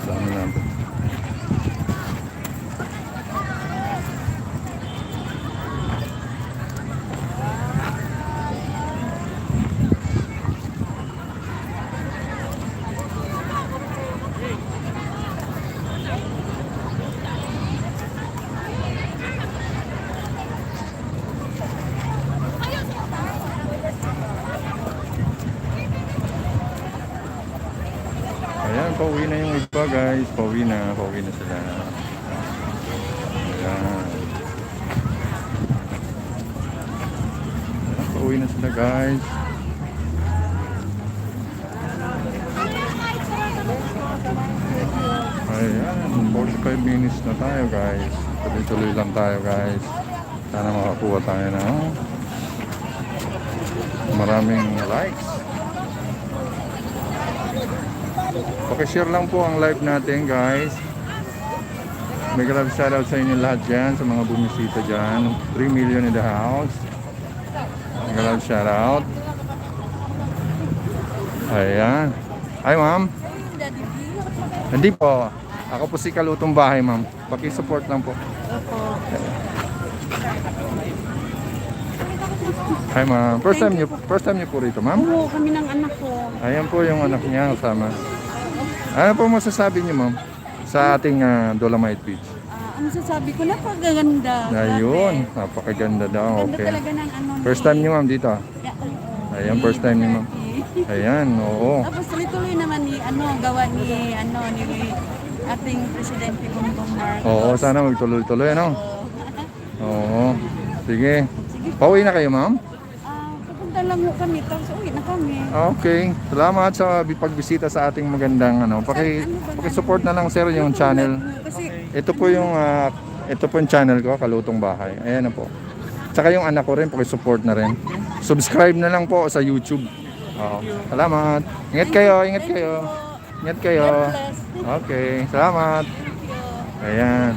Dami natin. pauwi na yung iba guys. Pauwi na sila. Ayan. Pauwi na sila guys. Ayan, 45 minutes na tayo guys. Tuloy-tuloy lang tayo guys. Sana makakuha tayo ng maraming likes. Pakishare lang po ang live natin guys. May grab shoutout sa inyo lahat dyan, sa mga bumisita dyan. 3 million in the house. May grab shoutout. Ayan. Hi ma'am. Hindi po. Ako po si Kalutong Bahay ma'am. Paki-support lang po. Hi ma'am. First time niyo po rito ma'am? Oo, kami ng anak ko. Ayan po yung anak niya kasama. Ano po masasabi niyo ma'am sa ating Dolomite Beach? Ang sasabi ko, napakaganda. Ayun, napakaganda daw. Ganda Okay. talaga ng ano. First time niyo ma'am dito? Yeah, Ayan, first time niyo ma'am. Ayan, oo. Tapos tuloy-tuloy naman ni gawa ni ating presidente Bongbong Marcos. Oo, sana magtuloy-tuloy ano? Oo. Sige. Pauwi na kayo ma'am? Pupunta lang ho kami, tapos uwi na kami. Okay. Salamat sa pagbisita sa ating magandang ano. Paki-support na lang sir yung channel. Kasi Ito po yung channel ko, Kalutong Bahay. Ayan na po. Tsaka yung anak ko rin, paki-support na rin. Subscribe na lang po sa YouTube. Oo. Salamat. Ingat kayo, ingat kayo. Ingat kayo. Okay, salamat. Ayan.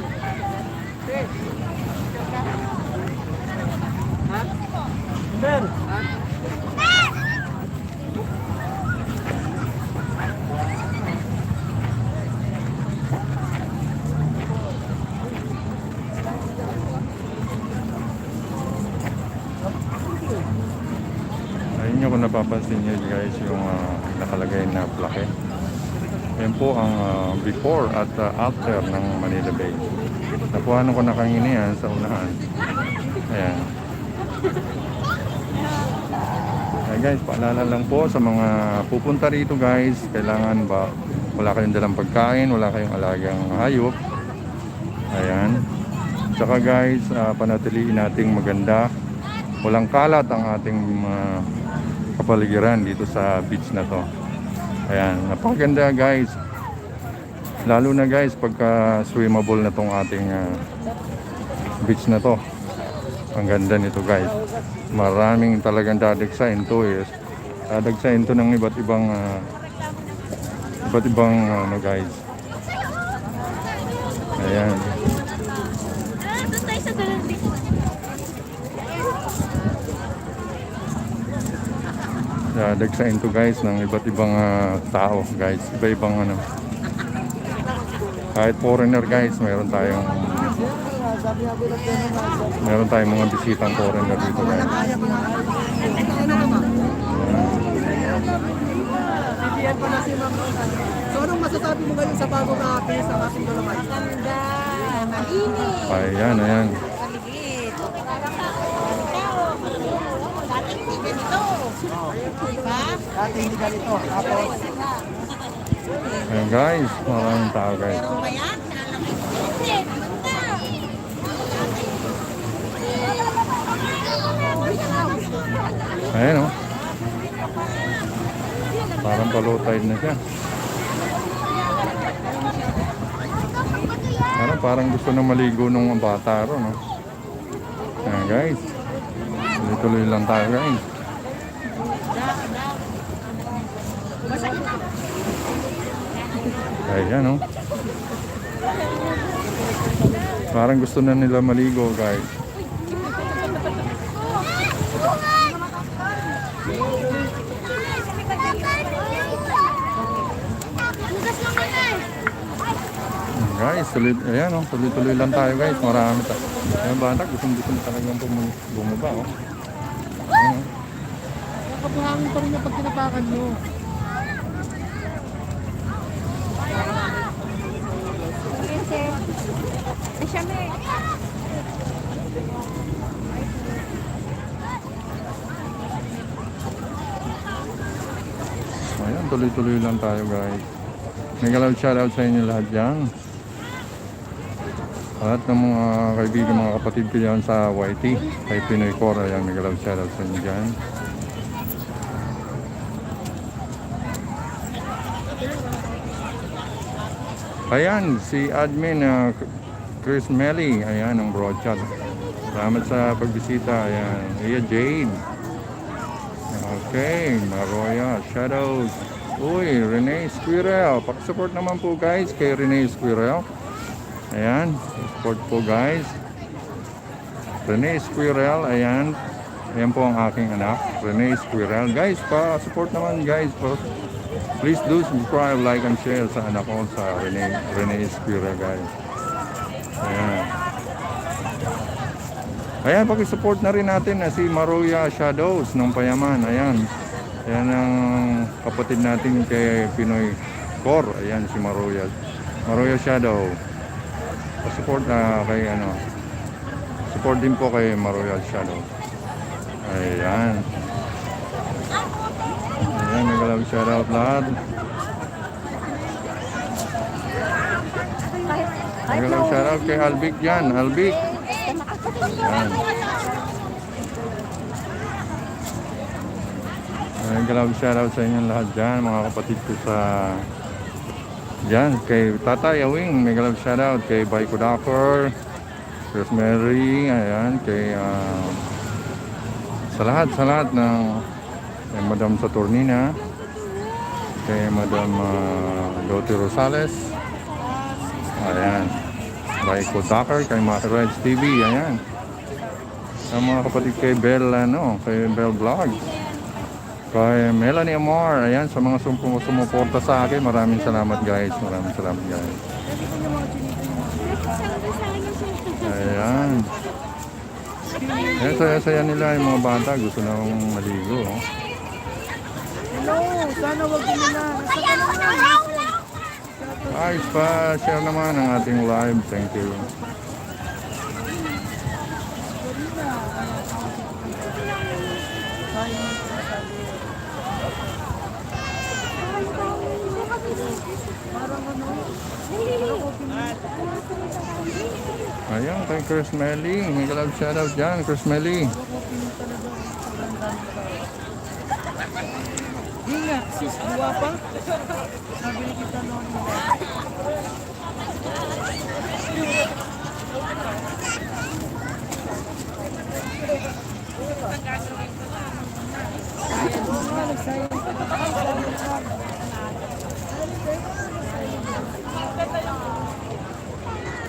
Ayun nyo kung napapansin nyo guys yung nakalagay na plaque. Yan po ang before at after ng Manila Bay. Nakuhanan ko na kanina yan sa unahan. Ayan. Ayan guys, paalala lang po sa mga pupunta rito guys. Kailangan ba wala kayong dalang pagkain, wala kayong alagang hayop. Ayan. Tsaka guys, panatiliin nating maganda. Walang kalat ang ating kapaligiran dito sa beach na to. Ayan, napakaganda guys. Lalo na guys pagka swimmable na tong ating beach na to. Ang ganda nito guys. Maraming talagang dadagsain to dadagsain to ng iba't ibang ano guys. Ayan. doon tayo sa dalawang Dadagsain to guys ng iba't ibang tao guys. Iba-ibang ano. Kahit foreigner guys, meron tayong mga bisitang foreigner dito guys. So anong masasabi mo ngayon sa bagong akin sa ating Dolomite? Ganda. Mahinig. Ayan, ayan. Paligid. Dati hindi ganito. Diba? Dati hindi ganito. Tapos, Ayan guys, maraming tao guys. Pero ngayon, nalalaki. Hindi, maganda. Ayan oh. Parang low tide na siya. Parang gusto na maligo nung bata ro, no? Ayan guys. Tuloy-tuloy lang tayo guys. Ayan oh. Parang gusto na nila maligo guys. Guys, ayan oh, tuloy-tuloy lang tayo guys. Marami tayo. Ayan bata, gusto na talagang bumaba oh. Ayan, oh. kabuhangin pa rin yung pag tinapakan nyo. Ayan, tuloy-tuloy lang tayo guys. Mega love shoutout sa inyo lahat dyan. Lahat ng mga kaibigan, mga kapatid ko dyan sa YT, kay Pinoy Core, ayan, mega love shoutout sa inyo dyan. Ayan, si admin Chris Melly, ayan ang broadcast. Salamat sa pagbisita, ayan. Iya Jade. Okay, Maroya, Shadows. Uy, Rene Squirrel. Pakisupport naman po guys kay Rene Squirrel. Ayan, support po guys. Rene Squirrel, ayan. Ayan po ang aking anak, Rene Squirrel. Guys, pa-support naman guys. Please do subscribe, like, and share sa anak ko sa Rene Squirrel guys. Ayan. Ayan, pakisupport na rin natin na si Maroya Shadows ng Payaman. Ayan. Ayan ang kapatid natin kay Pinoy Core. Ayan si Maroya. Maroya Shadow. Support kay ano. Support din po kay Maroya Shadow. Ayan. Ayan, nagalang shoutout lahat. Nagalang shoutout kay Albic dyan. Albic. Ayan. Nagalang shoutout sa inyo lahat dyan, mga kapatid ko sa dyan. Kay Tatay Awing, nagalang shoutout kay Baiko Dakor, Chris Mary, ayan, kay sa lahat ng kay Madam Saturnina, kay Madam Doti Rosales, ayan, Baiko Dakor, kay Reds TV, ayan, ang mga kapatid kay Bell, kay Bell Vlog, kay Melanie Amor, ayan, sa mga sumuporta sa akin, maraming salamat guys, ayan. Ayan, saya-saya nila yung mga bata, gusto na akong maligo. Hello, sana wag mo na. Nasa ka lang. Guys, pa-share naman ang ating live, thank you. Ayan, kay Chris Melly. May kalab shoutout dyan, Chris Melly. Yun nga, sis, buwa pa. Nabili kita noon.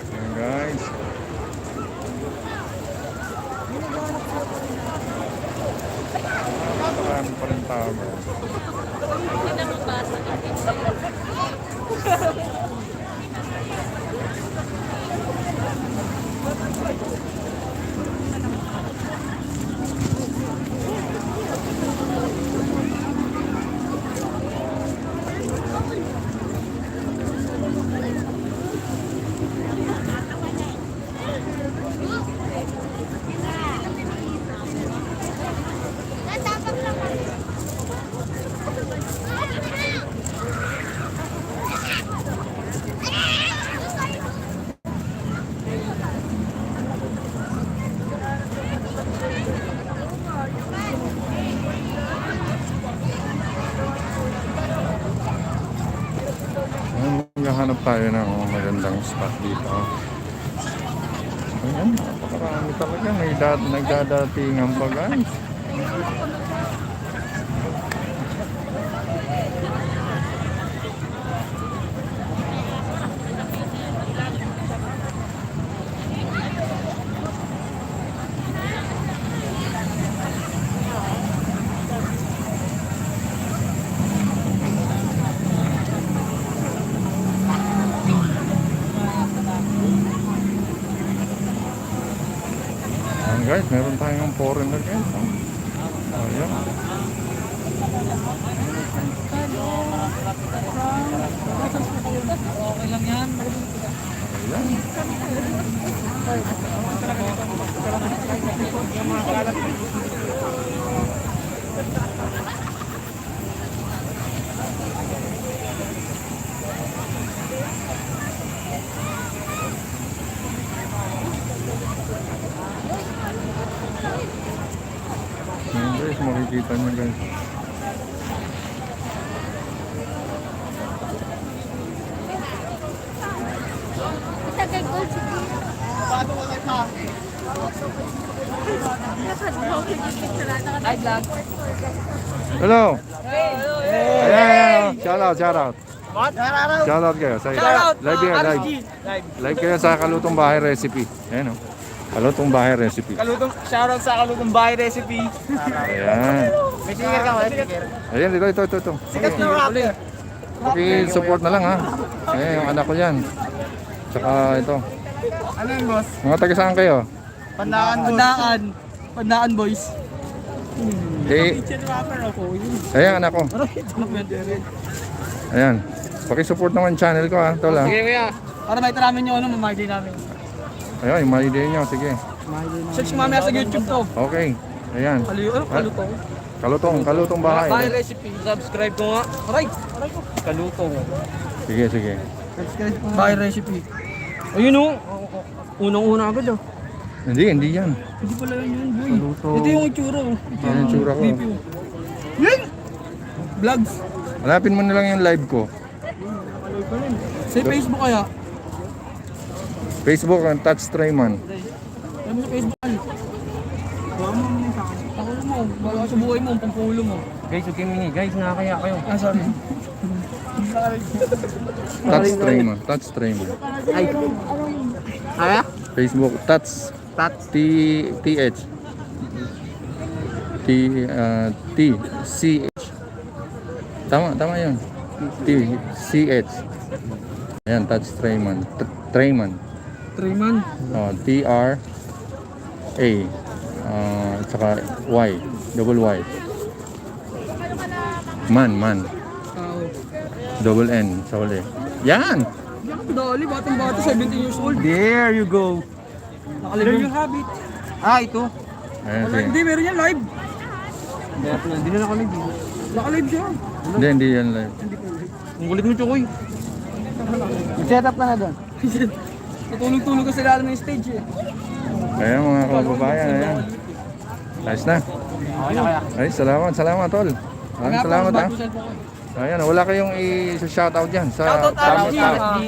Ayan guys. Marami pa rin tao. Maghahanap tayo ng magandang spot dito. Ayan, napakarami talaga. Nagdadatingan pa guys. Guys, meron tayong foreigner guys. Ayan. Okay lang yan. Ayan. guys, makikita nyo guys. Hello! Ayan, shout out, shout out. Shout out kayo. Live kayo, live. Live kayo sa Kalutong Bahay Recipe. Ayan o. Kalutong Bahay Recipe. Shoutout sa Kalutong Bahay Recipe. Ayan. May sticker ka ba? Sticker. Ayan, ito. Sikat na rapper. Paki-support na lang ha. Ayan, yung anak ko yan. Tsaka ito. Ano yun, boss? Mga taga saan kayo? Pandaan, boys. Eh, Rapper ako. ayan anak ko. Ayan. Paki-support naman yung channel ko ha. Tol ha. Sige, kuya. Para may namin yung mamay namin. Ayun, yung mga idea nyo. Sige. Search mamaya sa YouTube to. Okay. Ayan. Kalutong. Kalutong bahay. Bahay Recipe. Subscribe ko nga. Aray ko. Kalutong. Sige. Bahay Recipe. Ayun o. Unang-una agad oh. Hindi yan. Hindi pala yun, boy. Kalutong. Ito yung itsura oh. Yan yung tsura ko. Yan! Vlogs. Hanapin mo na lang yung live ko. Sa Facebook kaya? Facebook ang Touch Trayman. Alam mo sa Facebook kaya? Ako mo. Bago sa buhay mo, pampulo mo. Guys, okay mini. Guys, nakakaya kayo. Sorry. Touch Trayman. Touch Trayman. Ay. Kaya? Facebook Touch. TH. TCH. Tama yun. TCH. Ayan, Touch Trayman. Trayman. Triman. TRA. Tsaka Y. Double Y. Man. Double N sa uli. Yan! Dali, batang-bata, 17 years old. There you go. Learn yung habit. Ito. Ayan, Wala, sige. hindi, meron yan live. Hindi na nakalive. Nakalive siya. Hindi yan live. Ang kulit mo, Chokoy. Set up ka na doon. Natulog-tulog ka sa ilalim ng stage eh. Ayan mga kababayan, ayan. Ayos na. Ay, salamat tol. Maraming salamat ha. Ayan, wala kayong i-shoutout dyan sa Shoutout family out. staff.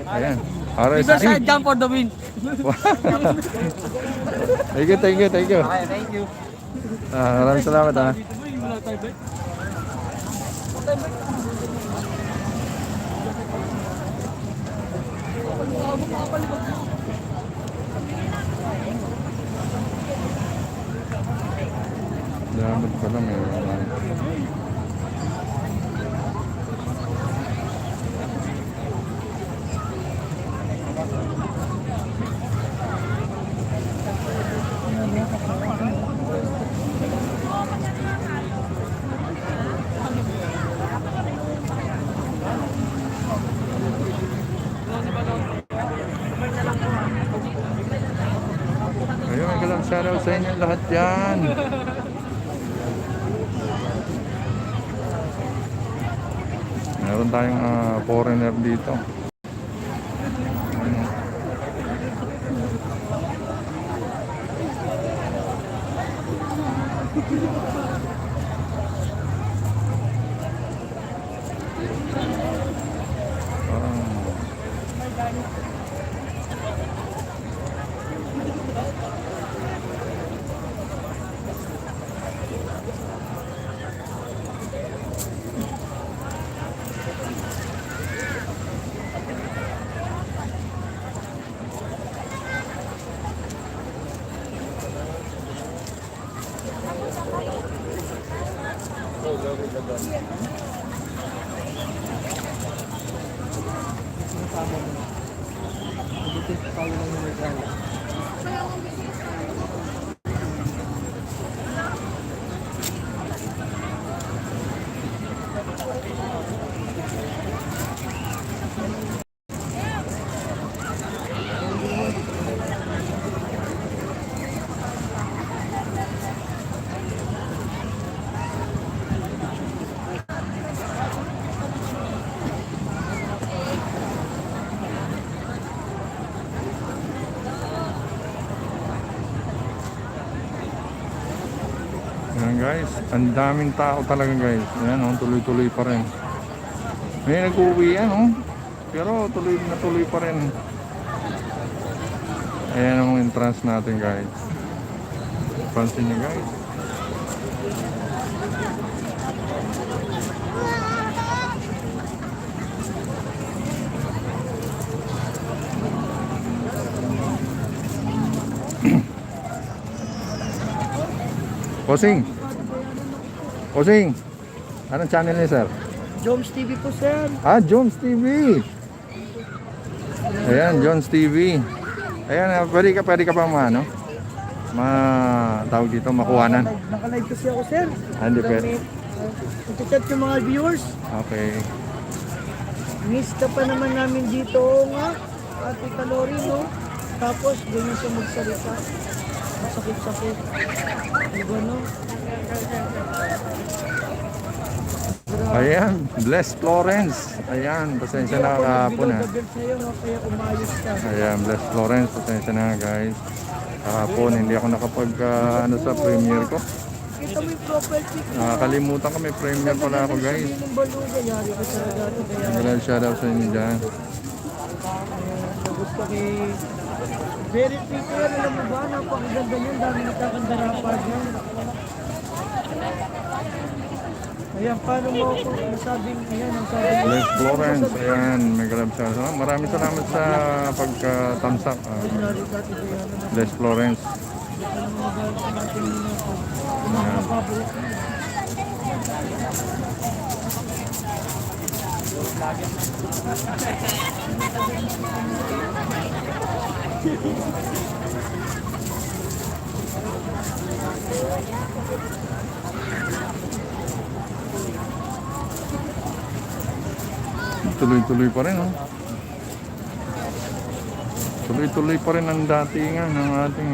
Ayan. RSP. Riverside Jump for the win. Thank you. Thank you. Maraming salamat ha. Dapat pala may ayun, may galang shoutout sa inyo lahat yan. Meron tayong foreigner dito. Ayun. Ayan guys, ang daming tao talaga guys. Ayan oh, tuloy-tuloy pa rin. May nag-uwi yan oh. Pero tuloy na tuloy pa rin. Ayan ang entrance natin guys. Pansin niyo guys. Posing. Posing. Anong channel niya sir? Joms TV po, sir. Ah, Jones TV. Ayan, Jones TV. Ayan, pwede ka pa ano? Tawag dito, makuhanan. Naka-live kasi ako, sir. Hindi pwede. Ito-chat yung mga viewers. Okay. Miss ka pa naman namin dito, oo nga. Ate Kalori, no? Tapos, ganyan siya magsalita. Masakit-sakit. Diba, no? Ayan, Bless Florence. Ayan, pasensya na kahapon ha. Nag-vlog sa'yo, no? Kaya umayos ka. Ayan, Bless Florence, pasensya na guys. Kahapon, hindi ako nakapag ano sa premiere ko. Kita mo yung profile pic. Nakakalimutan ko, may premiere pala ako guys. Yung baluga, yari ka sa dati. Kaya, Magalang shoutout sa inyo dyan. gusto kay... Very Peter, alam mo ba? Napakaganda niyan. Dami nagkakandarapan yan. Ayan, paano mo ako nasabing, ayan, ang sabi mo. Bless Florence, ayan, magalang shoutout. Maraming salamat sa pagkatamsak. Bless Florence. Tuloy-tuloy pa rin, oh. Tuloy-tuloy pa rin ang datingan ng ating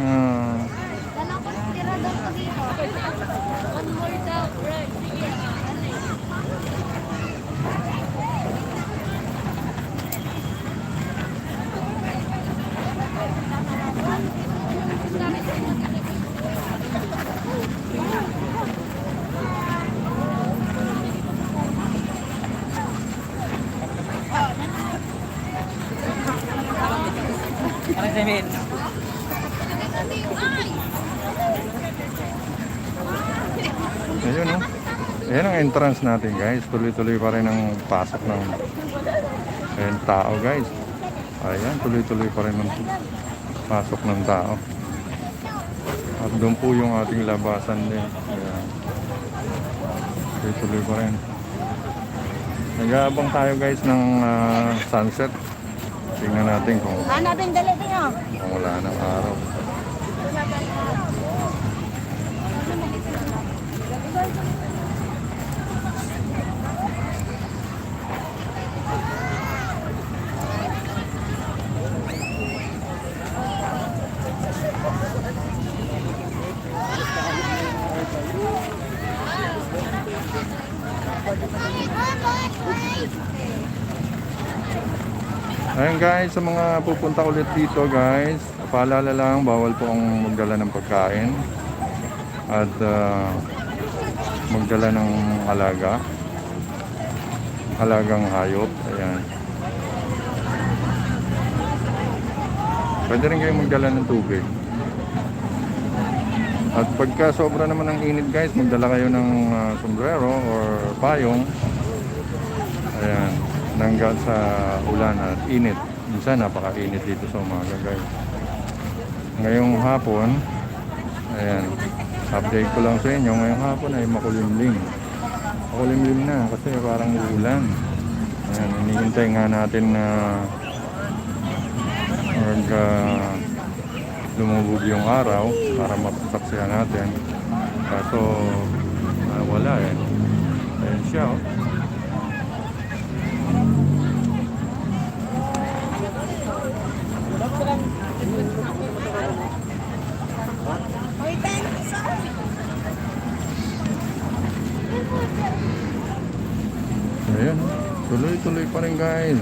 ayun, oh. Ayan ang entrance natin guys. Tuloy-tuloy pa rin ang pasok ng tao guys. Ayan, tuloy-tuloy pa rin ang pasok ng tao. At doon po yung ating labasan din. Ayan. Tuloy-tuloy pa rin. Nag-aabang tayo guys ng sunset. Tingnan natin kung Hanapin dali niyo. wala ng araw. Ayun guys, sa mga pupunta ulit dito guys, paalala lang, bawal po ang magdala ng pagkain at magdala ng alagang hayop. Ayan. Pwede rin kayong magdala ng tubig. At pagka sobra naman ng init guys, magdala kayo ng sombrero or payong. Ayan. Nangga sa ulan at init. Minsan napaka-init dito sa umaga guys. Ngayong hapon, ayan, update ko lang sa inyo, ngayong hapon ay makulimlim. Makulimlim na kasi parang ulan. Ayan, hinihintay nga natin na lumubog yung araw para mapasaksihan natin. Kaso wala eh. Ayan siya, oh. Ayan, tuloy-tuloy pa rin guys.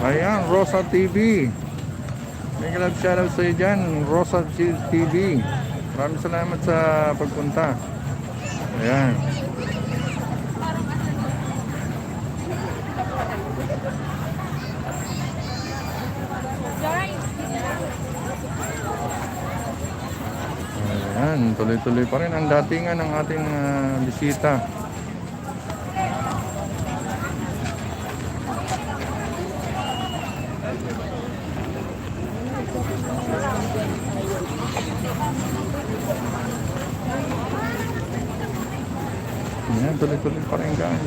Ayan, Rosa TV. May galap shoutout sa iyo dyan, Rosa TV. Maraming salamat sa pagpunta. Ayan. Ayan, tuloy-tuloy pa rin ang datingan ng ating bisita. Ayan, tuloy-tuloy pa rin guys.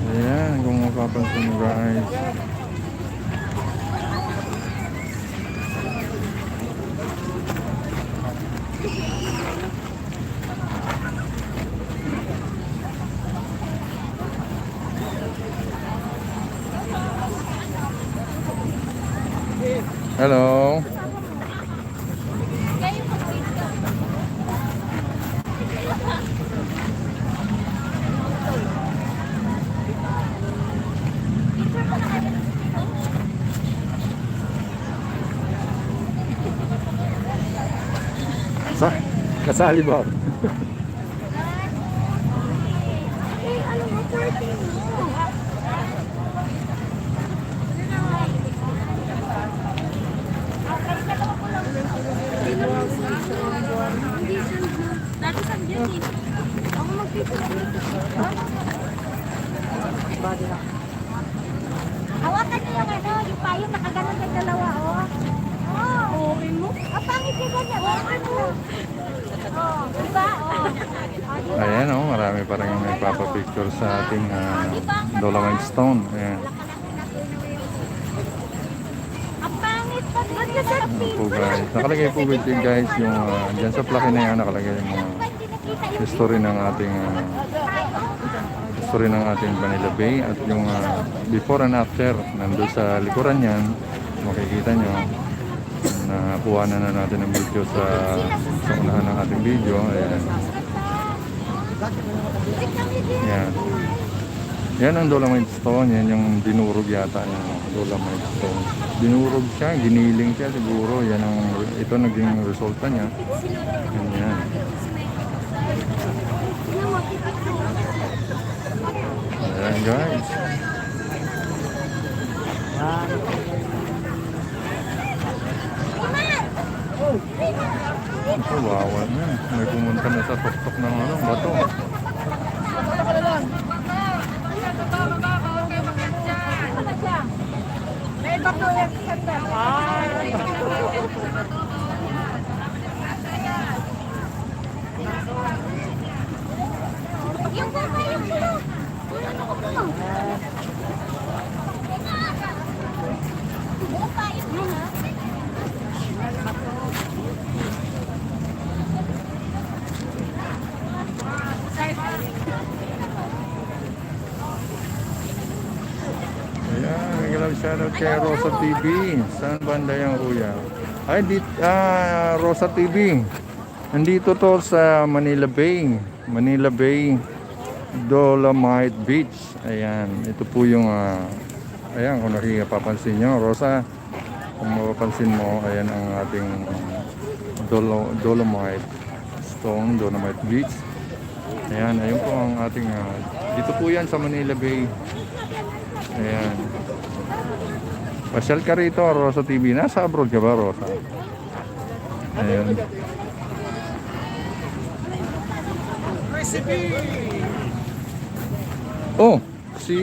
Ayan, kung mapapansin mo guys. Hello. Kasali ba? Hawakan niyo yung ano, yung payo, nakaganon ng dalawa, oh. Oh, okay mo? Ang pangit yung ganyan, okay mo. Oh, diba? Oh. Ayan oh, marami pa rin nagpapapicture sa ating Dolomite Stone. Ayan. Ang pangit pa rin. Ayan po guys. Nakalagay po with you guys yung dyan sa plaque na yan nakalagay yung history ng ating Manila Bay at yung before and after nandun sa likuran yan makikita nyo na kuha na natin ng video sa unahan ng ating video. Ayan. Yan. Yan ang Dolomite Stone. Yan yung dinurog yata yung Dolomite Stone. Dinurog siya, giniling siya siguro. Yan ang, ito naging resulta niya. Yan. Ayan guys. Ito, bawal na. May pumunta na sa tuktok ng bato. Yung baba, yung pulo. Buong payo mo, ha? Ayan, may galang shoutout kay Rosa TV. Saan banda yung kuya? Ay, Rosa TV. Nandito to sa Manila Bay. Manila Bay, Dolomite Beach. Ayan, ito po yung, ayan, kung nakipapansin nyo, Rosa, kung mapapansin mo, ayan ang ating Dolomite Stone, Dolomite Beach. Ayan, ayun po ang ating, dito po yan sa Manila Bay. Ayan. Pasyal ka rito, Rosa TV. Nasa abroad ka ba, Rosa? Ayan. Oh, si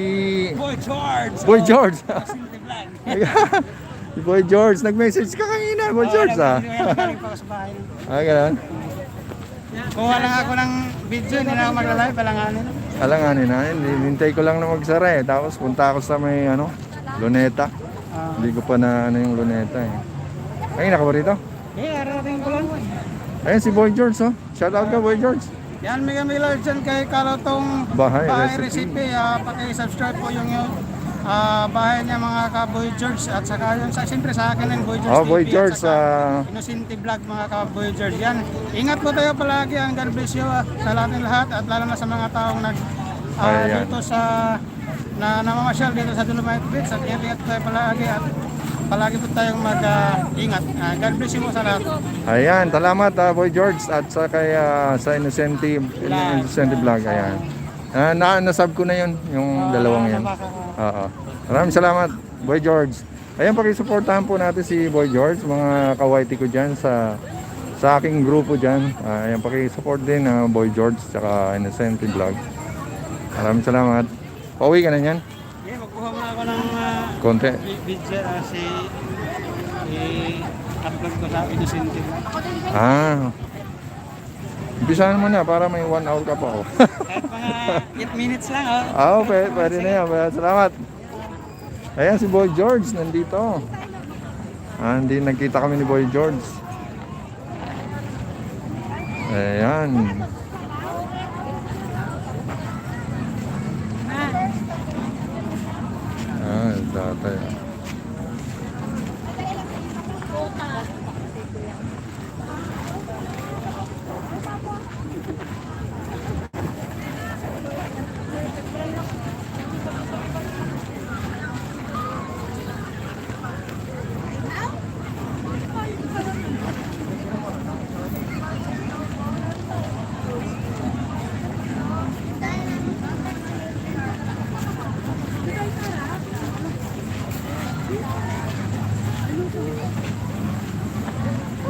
Boy George! Boy George. Si Boy George, nag-message ka kanina, Boy George ah. Galing pa ako sa bahay. Ganun. Kuha lang ako ng video, hindi na ako magla-live, palanganin. Alanganin na, hinintay ko lang na magsara eh. Tapos punta ako sa may luneta. Hindi ko pa na ano yung luneta eh. Ay, naka ba rito? Arating ko lang. Ayun si Boy George oh. Shout out ka Boy George. Yan, mega large dyan kay Karotong Bahay Recipe. Recipe. Paki-subscribe po yung bahay niya mga ka-Boy George. At saka yung siyempre sa akin din, Boy George Oh, TV. Boy George. At saka Innocente Vlog mga ka-Boy George. Yan, ingat po tayo palagi. Ang God bless you sa lahat lahat. At lalo na sa mga taong Ayan. dito sa namamasyal dito sa Dolomite Beach. At ingat po tayo palagi. At palagi po tayong mag-ingat. God bless you po sa lahat. Ayan, salamat Boy George at sa kay sa Innocente Vlog. Ayan. Nasab ko na yun, yung dalawang yan. Oo. Maraming salamat, Boy George. Ayan, pakisuportahan po natin si Boy George, mga kawaiti ko dyan sa aking grupo dyan. Ayan, pakisupport din Boy George at Innocente Vlog. Maraming salamat. Pauwi ka na yan? Okay, magkuha muna ako ng Konti. video upload ko sa Innocente. Umpisahan mo na para may 1 hour ka pa. Oh. Kahit mga 8 minutes lang. Pwede na yan. Salamat. Ayan si Boy George nandito. Hindi nagkita kami ni Boy George. Ayan. Tatay.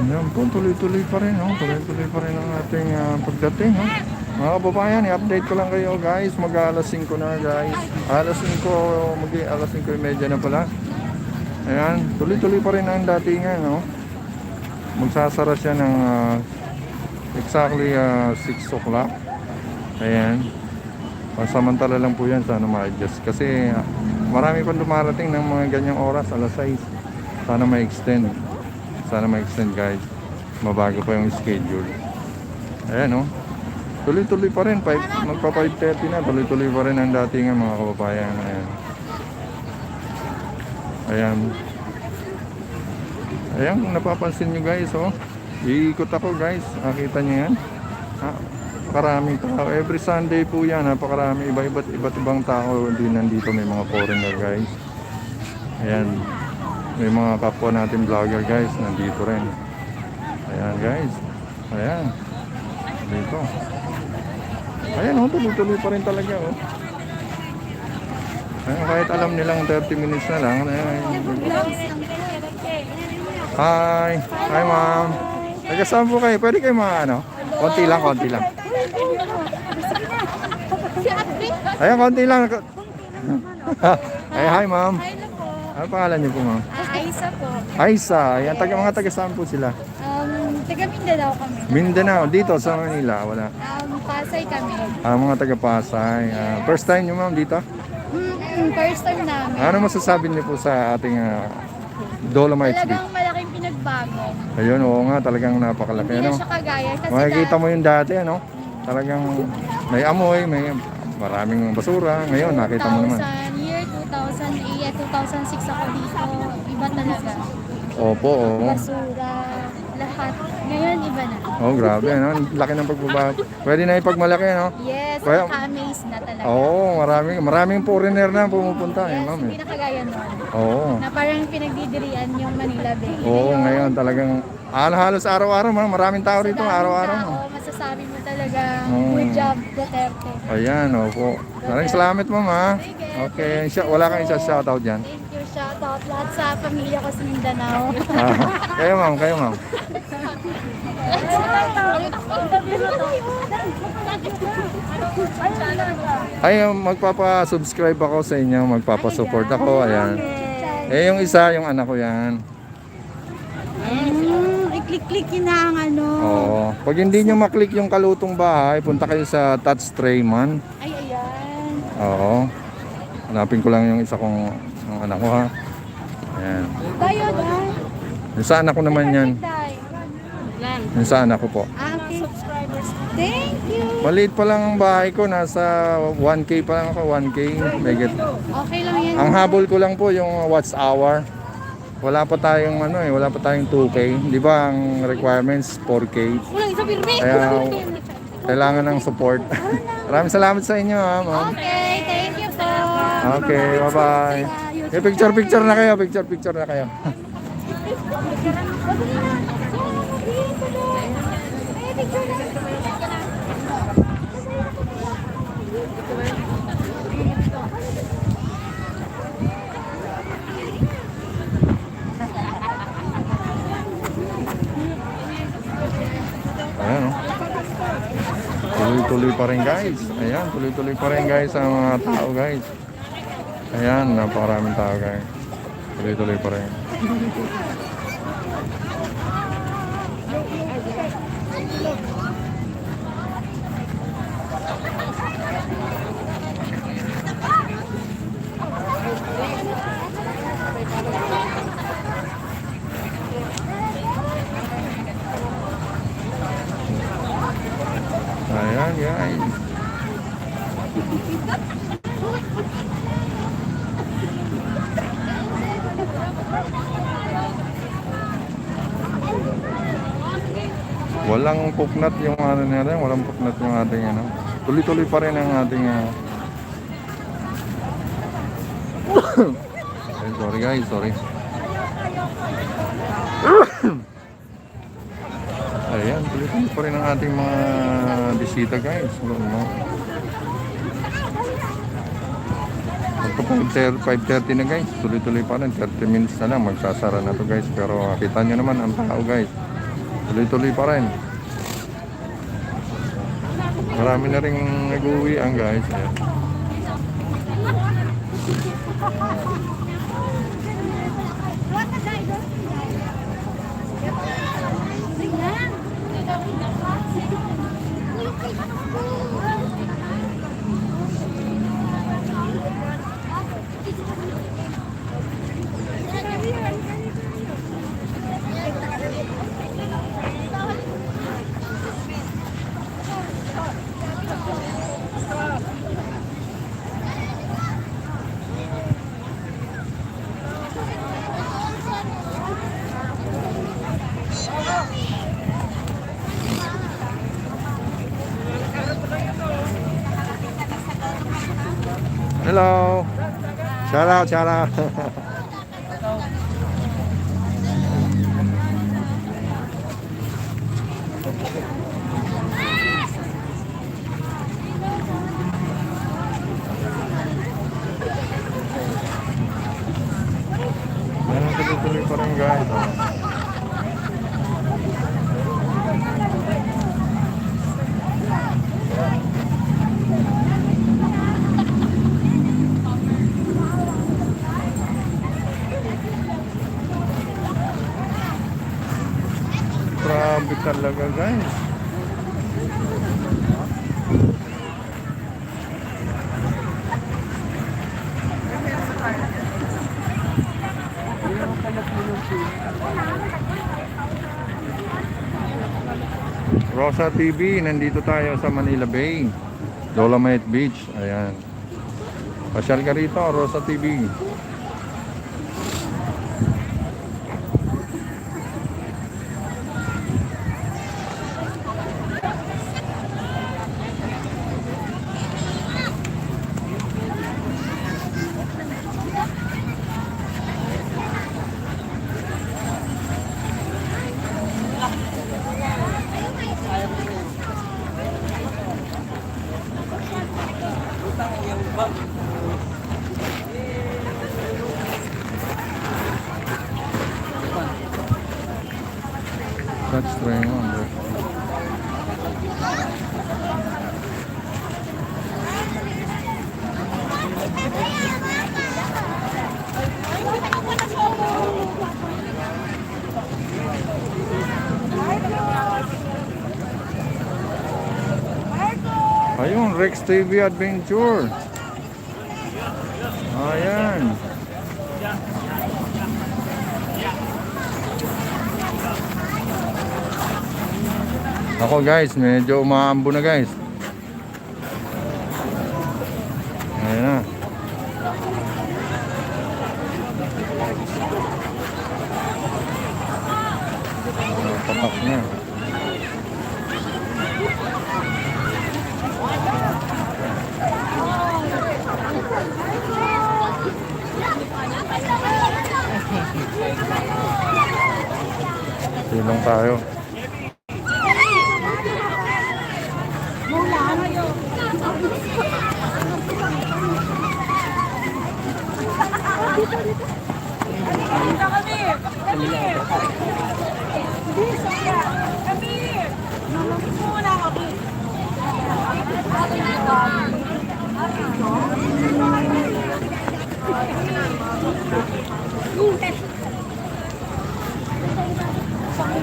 Yan po, tuloy-tuloy pa rin, no? Tuloy-tuloy pa rin ang ating pagdating, no? Mga kababayan, i-update ko lang kayo, guys. Mag-alas 5 na, guys. Alas 5:30 na pala. Ayan, tuloy-tuloy pa rin ang datingan, no? Magsasara siya ng exactly 6 o'clock. Ayan. Pansamantala lang po yan, sana ma-adjust. Kasi marami pang dumarating ng mga ganyang oras, alas 6. Sana ma-extend. Sana ma-extend guys. Mabago pa yung schedule. Ayan oh. Tuloy-tuloy pa rin. Magpa 5:30 na. Tuloy-tuloy pa rin ang datingan mga kababayan. Ayan. Ayan. Ayan kung napapansin nyo guys oh. Iikot ako guys. Nakita nyo yan. Karaming tao. Every Sunday po yan. Napakarami. Iba't ibang tao din nandito. May mga foreigner guys. Ayan. May mga kapwa natin vlogger guys, nandito rin. Ayan guys. Ayan. Dito. Ayan oh, tuloy-tuloy pa rin talaga oh. Ayan, kahit alam nilang 30 minutes na lang. Ayan. Hi. Hi ma'am. Nagkasama po kayo. Pwede kayo mga ano? Konti lang. Ayan, konti lang. Ay, hi ma'am. Ano pangalan niyo po ma'am? Aisa po. Aisa, ayan, mga taga saan po sila? Taga Mindanao kami. Mindanao, dito sa Manila, wala. Pasay kami. Mga taga Pasay. First time niyo ma'am dito? First time namin. Ano masasabi niyo po sa ating Dolomite Beach? Talagang malaking pinagbago. Ayun, oo nga, talagang napakalaki. Hindi na Ano? siya kagaya. Kasi Makikita mo yung dati, ano? Talagang may amoy, may maraming basura. Ngayon, nakita mo naman. Year 2008, 2006 ako dito. Iba talaga. Opo, oo. Basura. lahat. Ngayon, iba na. Oh, grabe, ano? Laki ng pagbabago. Pwede na ipagmalaki, no? Yes, Kaya- nakaka-amaze na talaga. Oo, maraming foreigner na pumupunta, eh, Yes, ma'am. hindi na kagaya noon. Oo. Na parang pinagdidirian yung Manila Bay. Oo, ngayon talagang halos araw-araw, ma'am. Maraming tao Sa rito, daming araw-araw. tao, masasabi mo talaga, Oo. good job, Duterte. Ayan, opo. Maraming salamat, ma'am, ha? Okay, wala kang isa shoutout dyan. Thank you, shout out lahat sa pamilya ko sa Mindanao. Ah, kayo, ma'am, kayo, ma'am. Ay, magpapa-subscribe ako sa inyo, magpapa-support ako, ayan. Eh, yung isa, yung anak ko yan. I-click-click yun na ang ano. Oo. Pag hindi nyo maklik yung kalutong bahay, punta kayo sa Touch Trayman. Ay, ayan. Oo. Hanapin ko lang yung isa kong yung anak ko, ha. Ayan. Tayo na. Yung sa anak ko naman yan. Yung sa anak ko po. Okay. Subscribers. Thank you. Maliit pa lang ang bahay ko, nasa 1K pa lang ako, 1K. Megit. Okay lang yan. Ang habol ko lang po yung watch hour. Wala pa tayong ano eh, wala pa tayong 2K. Di ba ang requirements 4K? Kulang isa pirmi. Kaya kailangan ng support. Maraming salamat sa inyo, ha, ma'am. Okay, thank you po. Okay, bye-bye. Okay, picture na kayo, picture na kayo. Ayan, oh. Tuloy-tuloy pa rin, guys. Ayan, tuloy-tuloy pa rin, guys, ang mga tao, guys. Ayan, napakaraming tao, guys. Tuloy-tuloy pa rin. Ayan, guys. Walang puknat yung ano nila, walang puknat yung ating ano. Tuloy-tuloy pa rin ang ating Ay, sorry guys, sorry. Ayan, tuloy-tuloy pa rin ang ating mga bisita, guys. No? Magpa 5:30 na, guys. Tuloy-tuloy pa rin, 30 minutes na lang magsasara na to, guys. Pero kita nyo naman ang tao, guys. Tuloy-tuloy pa rin. Marami na rin nag-uwian, guys. Ayan. Hello. Shout out, shout out. Ayan, tuloy-tuloy pa rin, guys. Grabe talaga, guys. Rosa TV, nandito tayo sa Manila Bay, Dolomite Beach. Ayan. Pasyal ka rito, Rosa TV. Touch train on there. Ayun, Rex TV Adventure. Ayan. Ako guys, medyo umaambo na guys. Ayan na. Tapak na. Silong tayo.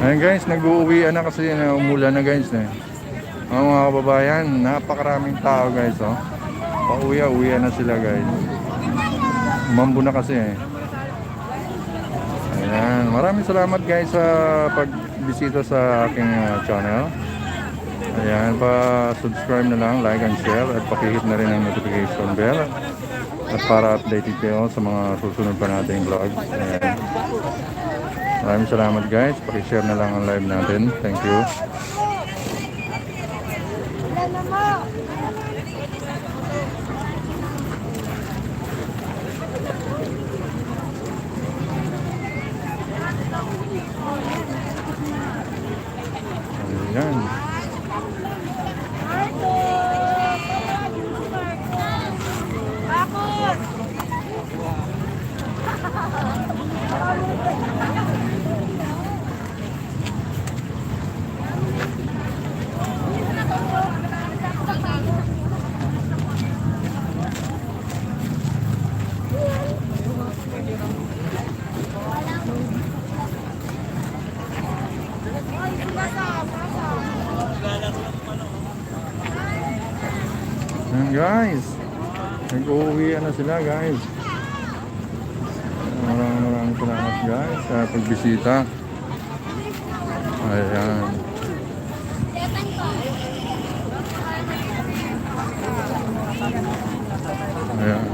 Ayan guys, nag-uuwian na kasi umulan na guys mga kababayan, napakaraming tao guys pauwi-uwian na sila guys. Umambo na kasi Ayan, maraming salamat guys sa pagbisita sa aking channel. Ayan, pa-subscribe na lang, like and share at pakihit na rin ang notification bell at para updated kayo sa mga susunod pa nating vlog. Ayan. Maraming salamat guys, pakishare na lang ang live natin. Thank you. Ayan. Ayan guys, nag-uuwian na sila guys. Maraming salamat guys sa pagbisita. Ayan. Ayan.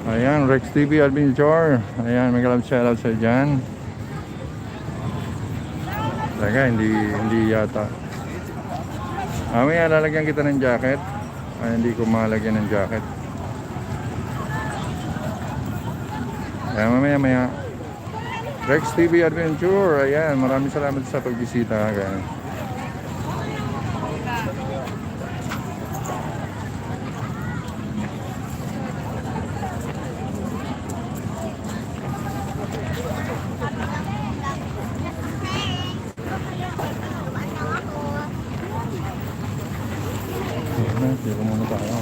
Ayan, Rex TV Adventure. Ayan, may kalab shoutout sa dyan. Talaga, hindi yata. Mamaya lalagyan kita ng jacket. Ay, hindi ko malagyan ng jacket. Ayan, mamaya. Rex TV Adventure. Ayan, maraming salamat sa pagbisita. Ayan. Dito muna tayo.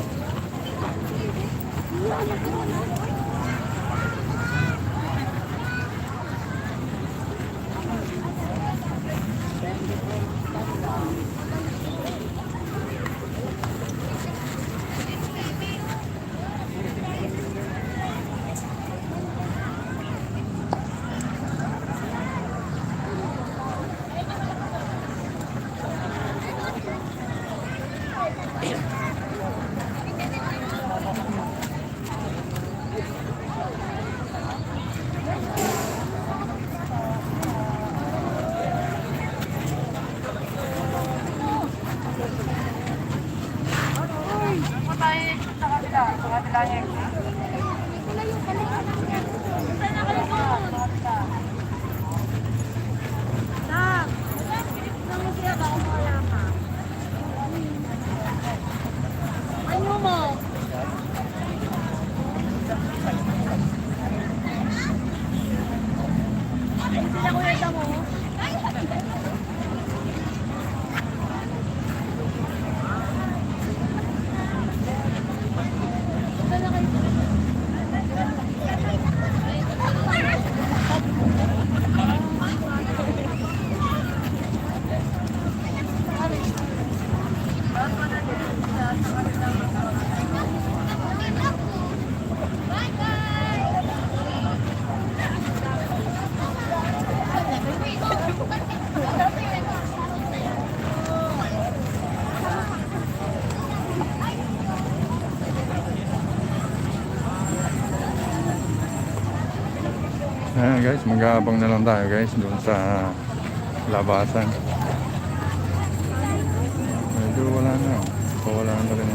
Ano mo? Sila kuya sa mo? Ayan guys, mag-aabang na lang tayo guys doon sa labasan. Medyo wala na. Wala na rin.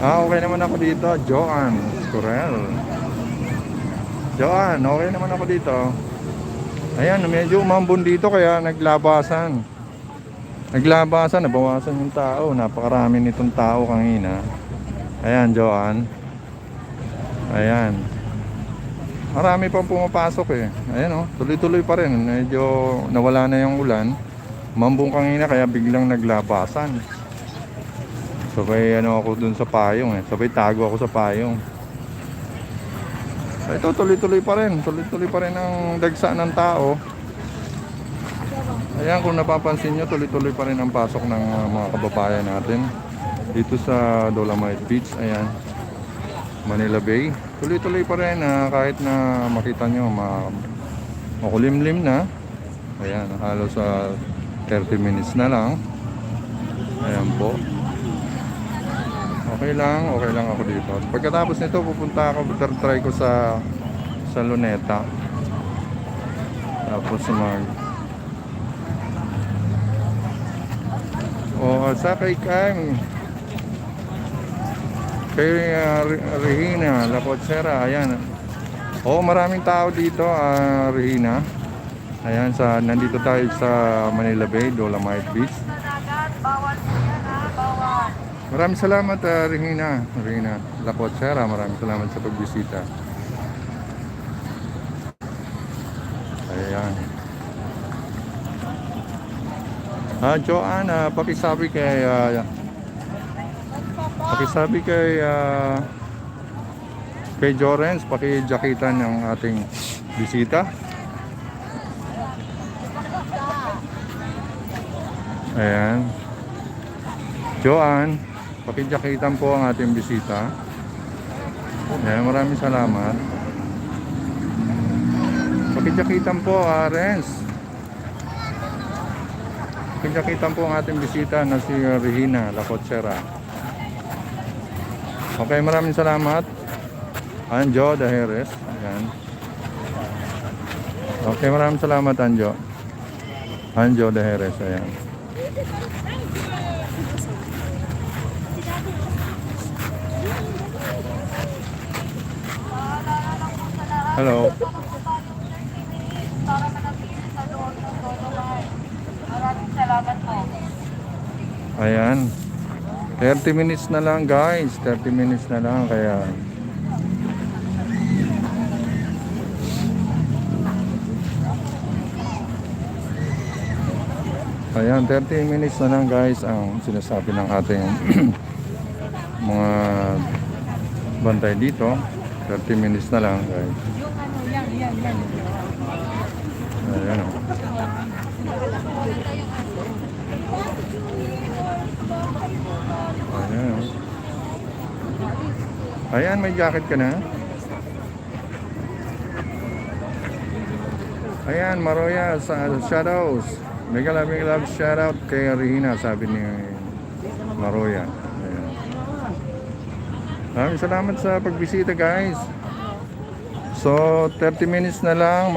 Okay naman ako dito, Joan Scorel. Joan, okay naman ako dito. Ayan, medyo umambon dito kaya naglabasan. Nabawasan yung tao. Napakarami nitong tao kanina. Ayan, Joan. Ayan. Marami pang pumapasok eh. Ayan oh, tuloy-tuloy pa rin. Medyo nawala na yung ulan. Umambon kanina kaya biglang naglabasan. Sabay ano ako dun sa payong eh. Sabay tago ako sa payong. Ito tuloy-tuloy pa rin. Tuloy-tuloy pa rin ang dagsa ng tao. Ayan, kung napapansin nyo, tuloy-tuloy pa rin ang pasok ng mga kababayan natin dito sa Dolomite Beach. Ayan, Manila Bay. Tuloy-tuloy pa rin kahit na makita nyo makulimlim na. Ayan, halos sa 30 minutes na lang. Ayan po. Okay lang ako dito. Pagkatapos nito, pupunta ako, try ko sa Luneta. Tapos sa kay Regina La Potsera. Ayan. Maraming tao dito, Regina. Ayan, nandito tayo sa Manila Bay, Dolomite Beach. Maraming salamat, Regina La Potsera. Maraming salamat sa pagbisita. Ayan. Joanne, pakisabi kay Jorens, pakijakitan ng ating bisita. Ayan. Joanne, pakijakitan po ang ating bisita. Ayan, maraming salamat. Pakijakitan po, Renz. Pakijakitan po ang ating bisita na si Regina La Potsera. Okay, maraming salamat. Anjo de Jerez. Ayan. Okay, maraming salamat, Anjo. Anjo de Jerez. Ayan. Hello. Maraming salamat po. Ayan. 30 minutes na lang guys. 30 minutes na lang. Kaya ayan, 30 minutes na lang guys ang sinasabi ng ating mga bantay dito. 30 minutes na lang guys. Yung ano, yan. Ayan o. Ayan o. Ayan, may jacket ka na. Ayan, Maroya sa Shadows. Mega love shoutout kay Rihina, sabi ni Maroya. Ayan. Maraming salamat sa pagbisita guys. So 30 minutes na lang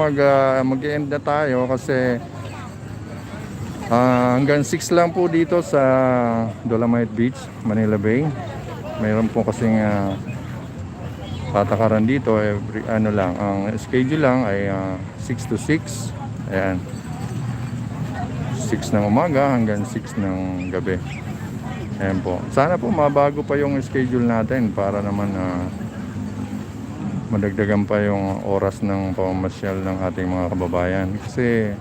mag-end na tayo kasi hanggang 6 lang po dito sa Dolomite Beach, Manila Bay. Mayroon po kasing patakaran dito every ano lang, ang schedule lang ay 6 to 6. Ayan. 6 ng umaga hanggang 6 ng gabi. Ayan po. Sana po mabago pa yung schedule natin para naman madagdagan pa yung oras ng pamamasyal ng ating mga kababayan. Kasi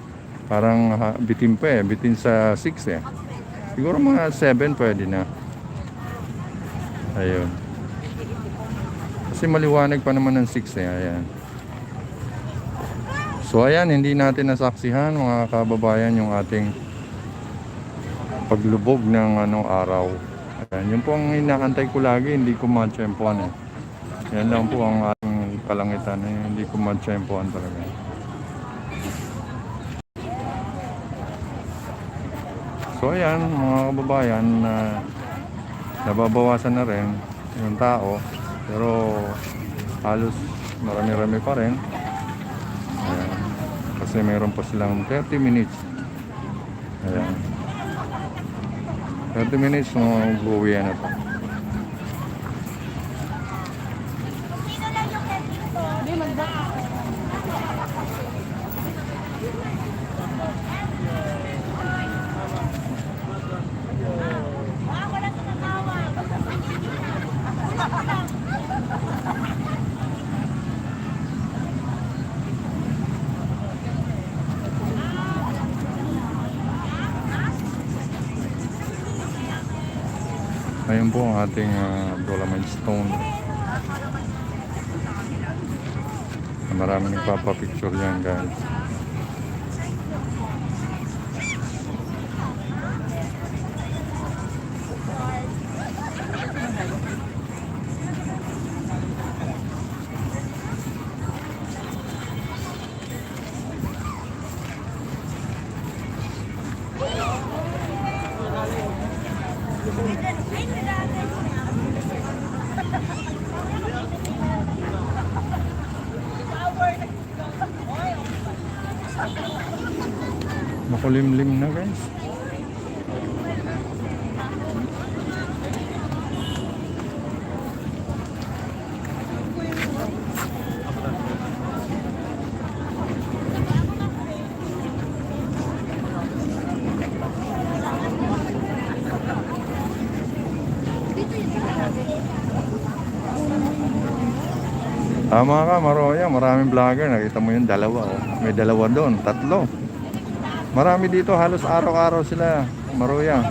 parang bitin pa eh. Bitin sa 6 eh. Siguro mga 7 pwede na. Ayun. Kasi maliwanag pa naman ng 6 eh. Ayan. So ayan, hindi natin nasaksihan mga kababayan yung ating paglubog ng araw. Ayan, yun po ang inaantay ko lagi, hindi ko matsyempohan eh. Yan lang po ang ating kalangitan eh, hindi ko matsyempohan talaga. So ayan mga kababayan, nababawasan na rin yung tao, pero halos marami-rami pa rin. Ayan. Kasi mayroon pa silang 30 minutes. Ayan. 30 minutes mag-uwi na to. Ayun po ang ating Dolomite Stone. Maraming nagpapapicture yan guys. Makulimlim na guys. Tama ka, Maroya. Maraming vlogger. Nakita mo yung dalawa. Oh. May dalawa doon. 3. Marami dito. Halos araw-araw sila. Maroya.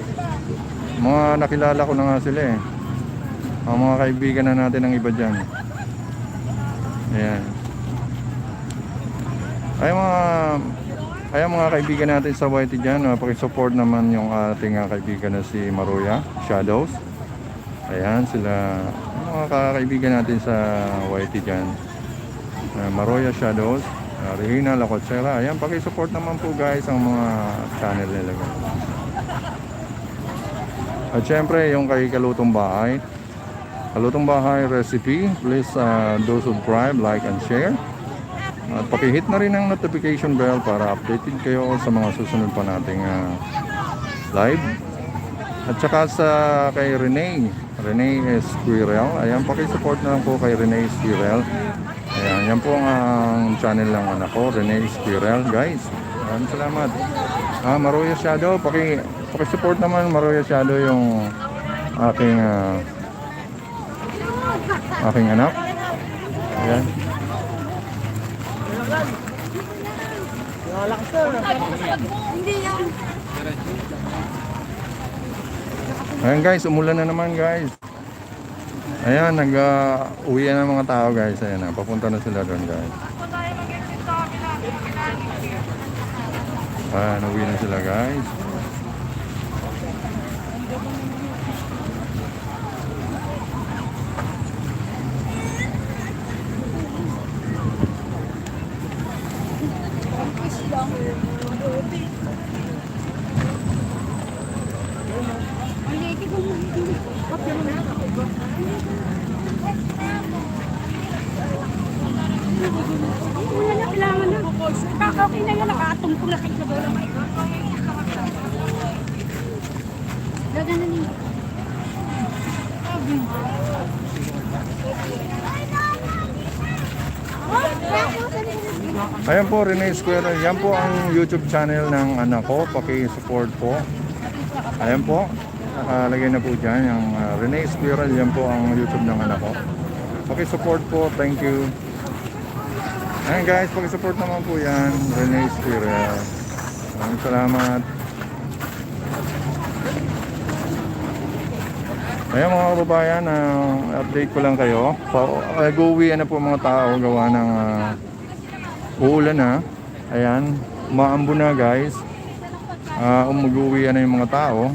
Mga nakilala ko na nga sila eh. Ang mga kaibigan na natin ang iba dyan. Ayan. Ay mga kaibigan natin sa YT dyan. Pakisupport naman yung ating kaibigan na si Maroya Shadows. Ayan sila. Mga kaibigan natin sa YT dyan, Maroya Shadows, Rihina Lacotsera. Ayan, pakisupport naman po guys ang mga channel nila guys. At syempre yung kay Kalutong Bahay Recipe, please do subscribe, like and share. At pakihit na rin ang notification bell para updated kayo sa mga susunod pa nating live. At saka sa kay Renee Esquirel. Ayan, pakisupport na lang po kay Renee Esquirel. Ayan, yan po ang channel ng anak ko, Renee Esquirel, guys. Maraming salamat. Maroya Shadow, Pakisupport naman Maria Shadow yung aking aking anak. Ayan. Ayan guys, umulan na naman guys. Ayan, uwi na ng mga tao guys. Ayan na, papunta na sila doon guys. Ayan, uwi na sila guys. Wala na, kailangan na. Okay na yan, nakatumpong na kayo sa bola. Gaganan niyo. Ayan po, Rene Square. Yan po ang YouTube channel ng anak ko. Paki-support po. Ayan po. Nakalagay na po dyan. Yung Rene Square. Yan po ang YouTube ng anak ko. Paki-support po. Thank you. Ayan guys, paki-support naman po yan. Rene Square. Maraming salamat. Ayan mga kababayan, update ko lang kayo. Nag-uwi na po mga tao gawa ng uulan na. Ayan, maambo na guys. Mag-uwi na yung mga tao.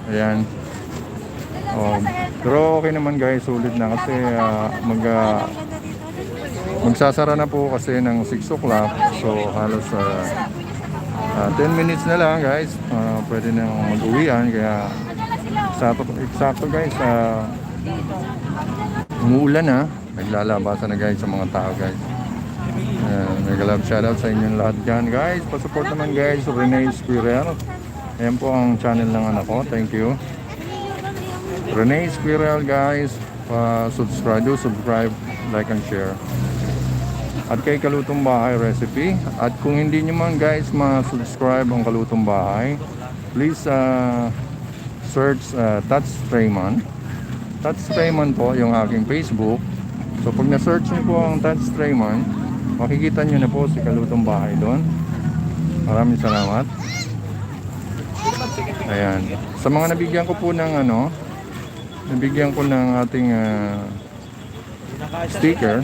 Ayan. Pero okay naman guys, sulit na kasi magsasara na po kasi ng 6 o'clock. So halos 10 minutes na lang guys. Pwede nang mag-uwian kaya Eksakto guys, umuulan na. Naglalabasan na guys sa mga tao guys. Nag-love shoutout sa inyong lahat dyan guys. Pasupport naman guys, Rene Squirrel. Ayan po ang channel ng anak ko. Thank you. Rene Squirrel guys. Subscribe, like and share. At kay Kalutong Bahay Recipe. At kung hindi nyo man guys ma-subscribe ang Kalutong Bahay, please search Tats Rayman. Tats Rayman po yung aking Facebook. So pag na-search niyo po ang Tats Rayman, makikita niyo na po si Kalutong Bahay doon. Maraming salamat. Ayan. Sa mga nabigyan ko po ng nabigyan ko ng ating sticker.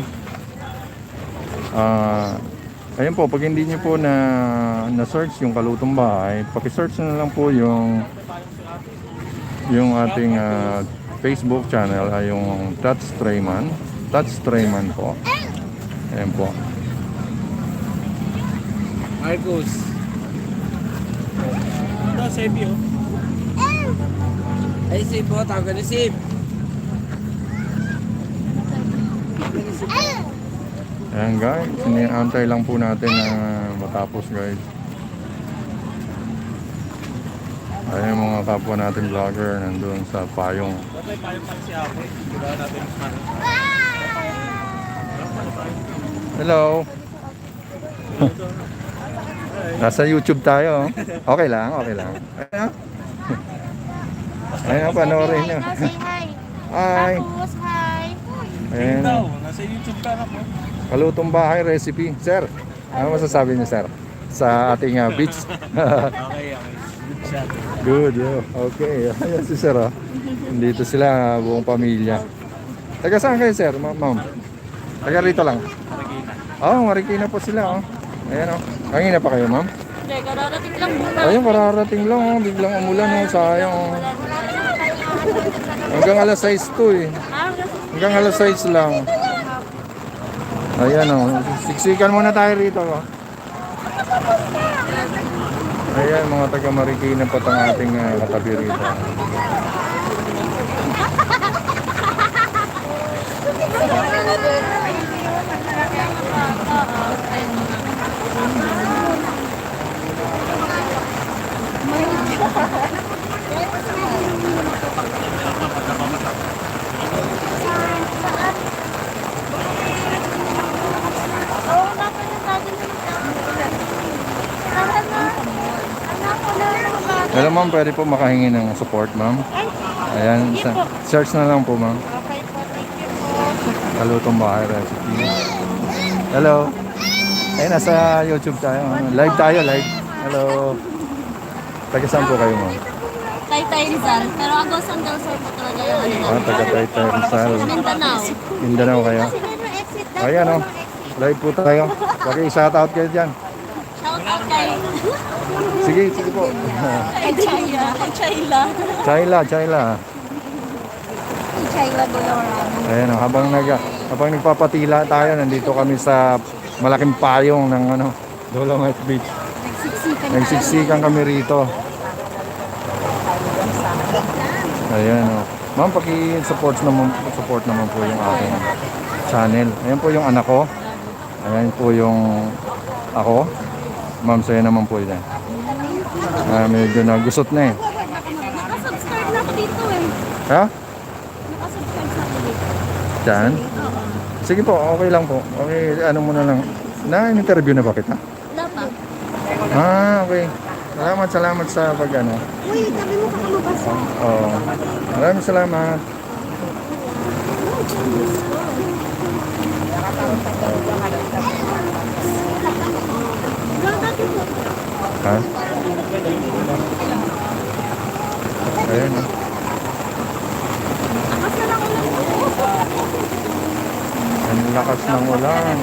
Ayan po, pag hindi niyo po na-search yung Kalutong Bahay, paki-search na lang po yung ating Facebook channel ay yung Tats Rayman. Tats Rayman po. Ayan po. Marcos. Ito, save yun. Ay, save po. Tawag na save. Ayan guys, iniantay lang po natin na matapos guys. Ayan mga kapwa natin vlogger nandun sa payong. May payong pa si Apo. Kailangan natin Hello. Nasa YouTube tayo. Okay lang, okay lang. Ayan. Ayan, panoorin nyo. Say hi. Hi. Tapos, hi. Ayan. Nasa YouTube ka na po. Kalutong Bahay Recipe. Sir, ano masasabi niyo sir? Sa ating beach. Okay. Good shot. Good, okay. Ayan si sir, oh. Dito sila, buong pamilya. Taga saan kayo, sir, ma'am? Taga rito lang? Marikina. Marikina po sila, oh. Ayan, oh. Kanina pa kayo, ma'am? Hindi, kararating lang muna. Ayun, kararating lang, oh. Biglang umulan, oh. Sayang, oh. Hanggang alas 6 to, eh. Hanggang alas 6 lang. Ayan, oh. Siksikan muna tayo rito, oh. Ayan, mga taga Marikina pa ang ating katabi rito. Hello ma'am, pwede po makahingi ng support ma'am. Ayan, search na lang po ma'am. Okay po, thank you po. Kalutong Bahay Recipe. Hello. Ay, nasa YouTube tayo. Live tayo, live. Hello. Taga saan po kayo ma'am? Taytay Rizal, pero Agosan del Sur po talaga yung ano Ah, taga Taytay Rizal. Mindanao. Mindanao kayo. Kasi meron exit daw. Ayan o. Live po tayo. Paki-shoutout kayo dyan. Shout out kay Sige, sige po. kay Chayla. Kay Chayla. Chayla, Chayla. Kay Chayla Goloran. Ayan o, habang nagpapatila tayo, nandito kami sa malaking payong ng Dolomite Beach. Nagsiksikan kami rito. Ayan o. Ma'am, paki-support naman po yung aking channel. Ayan po yung anak ko. Ayan po yung ako. Ma'am, sa'yo naman po yun. Medyo nagusot na eh. Nakasubscribe na ako dito eh. Ha? Nakasubscribe na ako dito. Diyan? Sige po, okay lang po. Okay, ano muna lang. Na-interview na ba kita? Wala pa. Okay. Salamat sa pag-ano. Uy, sabi mo baka mabasa. Oo. Maraming salamat. Ha? Ayan o. Ang lakas ng ulan.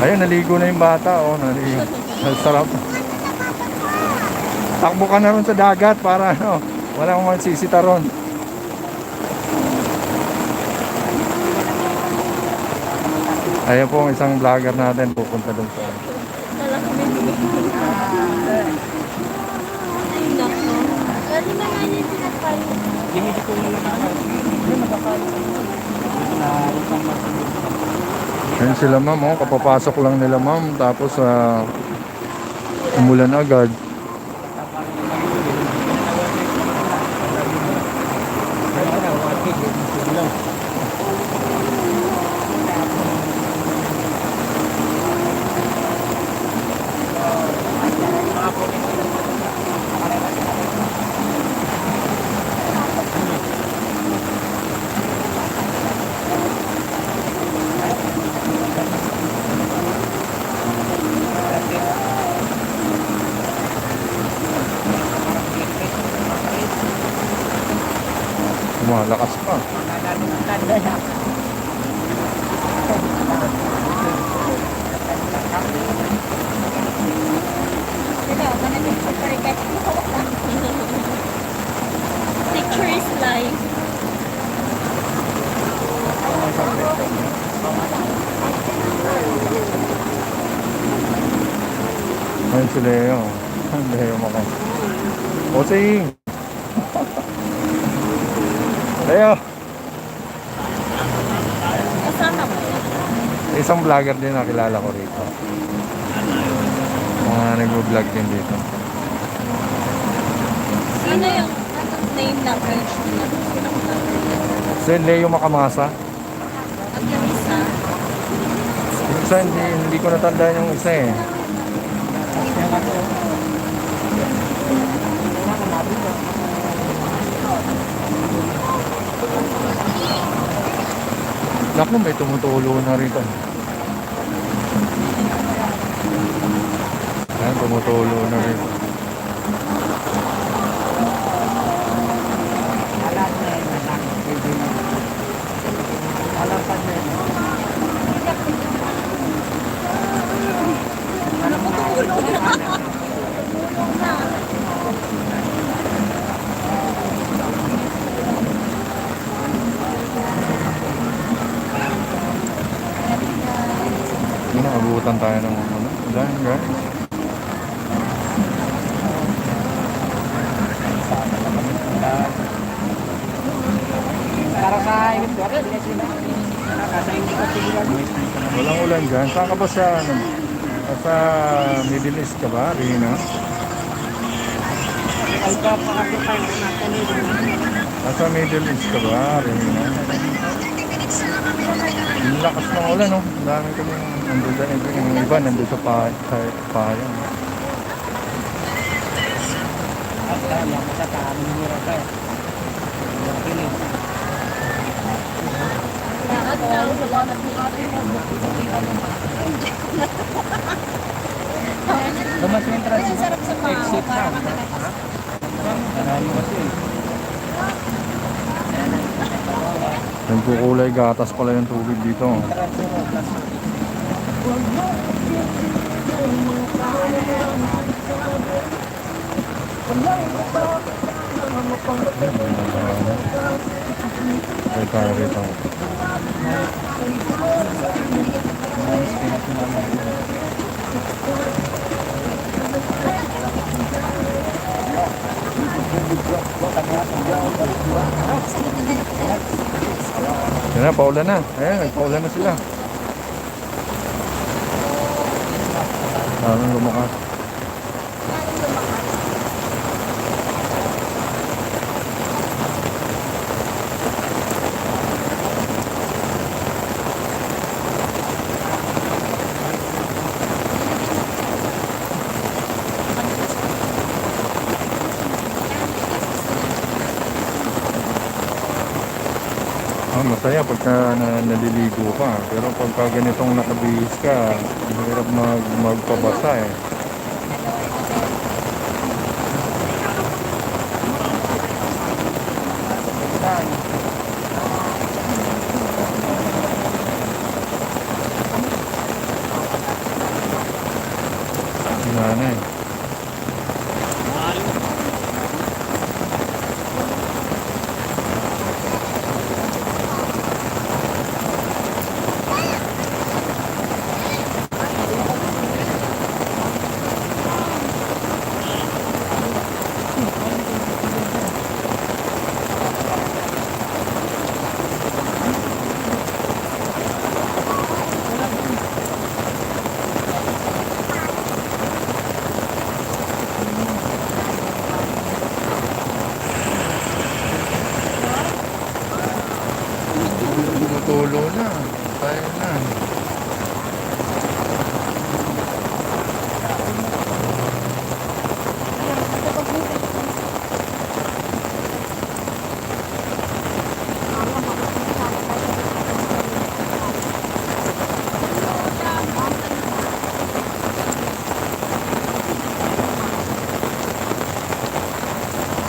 Ayun, naligo na yung bata. Oh, naligo. Ang sarap. Takbo ka na ron sa dagat para walang magsisita ron. Ayan po ang isang vlogger natin pupunta doon sa Ay, nako. Ano na nga yung pinagpalit? Ayan sila ma'am, oh, kapapasok lang nila ma'am, tapos umulan agad. Malakas pa. Picture is life. Ayan si Leo. Leo mo ka. Osing! Leo! Kasama mo. Isang vlogger din nakilala ko rito. Mga nag-vlog din dito. Sino yung name ng page nila? Sinong vlogger? Si Leo Makamasa. Ang yung isa. Yung isa, hindi ko natandaan yung isa eh. Naku, may tumutulo na rito. Ayan, tumutulo na rito. Naabutan tayo ng ulan, guys. Para sa init ko, Walang ulan dyan. Saan ka ba sa Middle East ka ba, Rina? Nasa Middle East ka ba, Rina? Ang lakas ng ulan, no? Ang dami kami nandun dyan. Yung iba nandun sa pahayan. Nagkukulay gatas pala yung tubig dito. Ay, tayo rito. Yan na, paulan na. Ayan, nagpaulan na sila. Parang lumakas. Masaya pagka naliligo ka, pero pagka ganitong nakabihis ka, mahirap magpabasa eh. Wala na eh. Tumutulo na. Tayo na.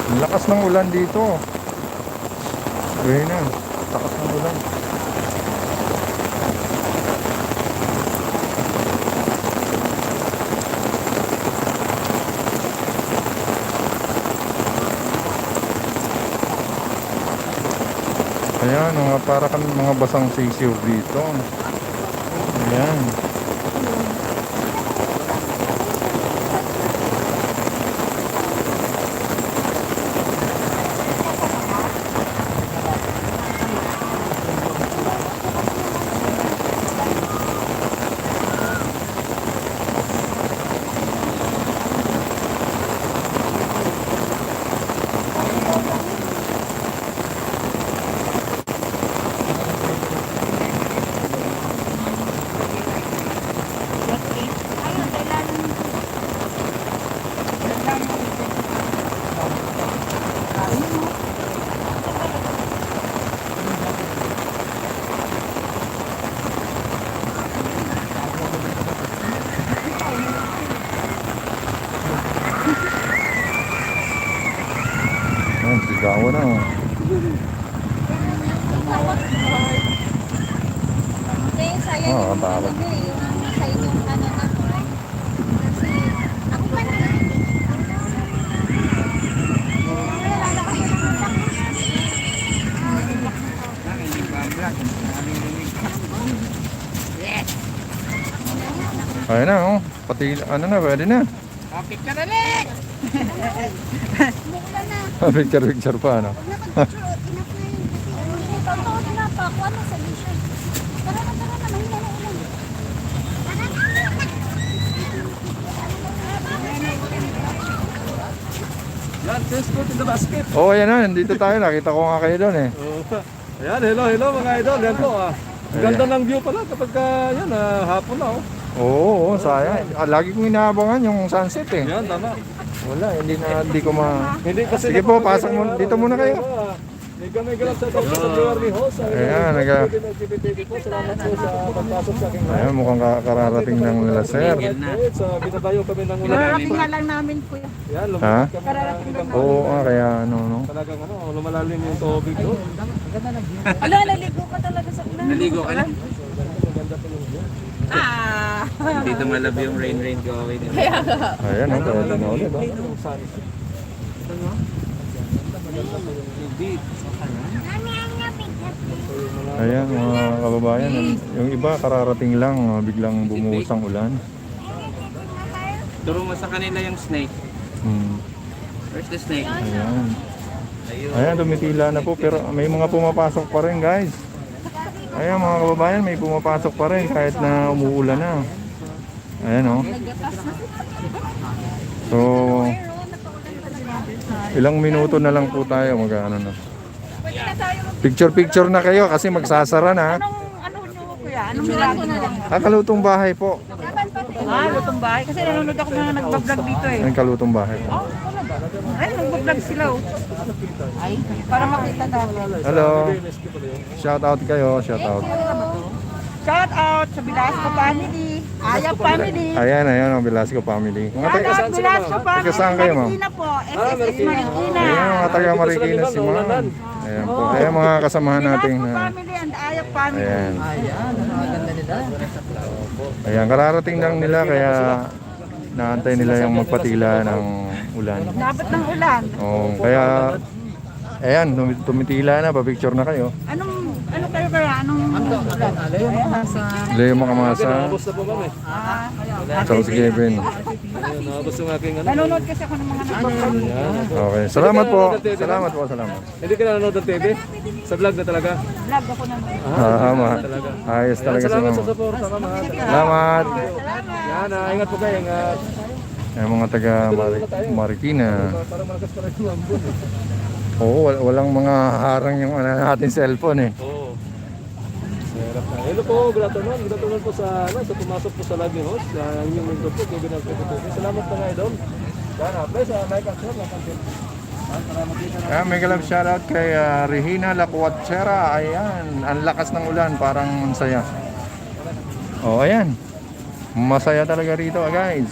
Ang lakas ng ulan dito. Ayun na. Lakas ng ulan. Ayan, para kami mga basang sisiw dito. Ayan. Ayan, sigawan na. Oh. Hindi, sayang Oo, yung bawal. ano eh, yung sa inyong ano na po. Kasi ako pa na. Ayan na, oh. Pati, ano na, pwede na. Picture ulit! Mukla na. Picture pa, ano. Nakapicture, enough na yun. Totoo na pa, kuha na sa mission. Tara na, mahina na ulan. Yan, let's go to the basket. Oh, ayan na, nandito tayo. Nakita ko nga kayo doon eh. Ayan, hello mga idol. Yan po ah. Ang ganda ng view pala kapag yan, hapon na oh. Oo, sayang. Lagi kong inaabangan yung sunset eh. Yan, tama. Wala, hindi ko ma... Hindi kasi Sige po, pasok mo. Dito muna kayo. May ganap sa tayo sa Beverly Hills. Ayan, LGBT po. Salamat po sa pagpasok sa aking Ayan, mukhang kararating ng nila, sir. Sa binabayo kami ng ulan. Marami nga lang namin kuya. Yan, Ha? lumabas kami ng ibang Oo, kaya ano, no? talagang lumalalim yung tubig doon. Ala, naligo ka talaga sa ulan. Naligo ka na? Ah! Hindi tumalab yung rain ko. Okay din. Ayan, no? Pwede na ulit, oh. Ayan, mga kababayan. Yung iba, kararating lang. Biglang bumuhos ang ulan. Turo mo sa kanila yung snake. Hmm. Where's the snake? Ayan. Ayan, tumitila na po. Pero may mga pumapasok pa rin, guys. Ayan, mga kababayan, may pumapasok pa rin kahit na umuulan na. Ayan, oh. So, ilang minuto na lang po tayo mag-ano na. Picture-picture na kayo kasi magsasara na. Ano nyo kuya? Anong milagro na lang? Kalutong bahay po. Ah, lutong bahay. Kasi nanonood ako mga nagbablog dito eh. Ang kalutong bahay po. Ay, nagbablog sila oh. Ay, para makita namin. Hello. Shout out kayo, shout out. Shout out sa Velasco family. Ayap family. Ayan, ang Velasco family. Mga Shout out Velasco family. taga saan kayo, ma'am? Marikina po. SSS Marikina. Ayan, mga taga Marikina si ma'am. Ayan po. Ayan, mga kasamahan natin. Velasco family and Ayap family. Ayan. Ayan, kararating lang nila kaya naantay nila yung magpatila ng ulan. Dapat ng ulan. Oh, kaya ayan, tumitila na, pa-picture na kayo. Ano kayo kaya? Anong ulan? Leo Makamasa, Nakabos na po kami. tsaka si Kevin. Ayun, nakabos yung aking Nanonood kasi ako ng mga nagbablog. Okay, salamat po. Salamat po, salamat. Hindi ka nanonood ng TV? Sa vlog na talaga? Vlog ako nanonood. Tama. Ayos talaga si Salamat ma'am. sa support. Salamat. Salamat. Yan, ingat po kayo. Ingat. Yung mga taga Marikina. Parang malakas pa rin yung ambon eh. Oo, walang mga harang yung natin cellphone eh. Oo. Sarap na. Hello po, good afternoon. Good afternoon po sa pumasok po sa live host. Ang inyong lingkod po, Kevin Alpeto. Salamat po nga idol. Sana, please, like and share. May galap shoutout kay Regina Lacuachera. Ayan, ang lakas ng ulan, parang masaya. Oh, ayan. Masaya talaga rito, guys.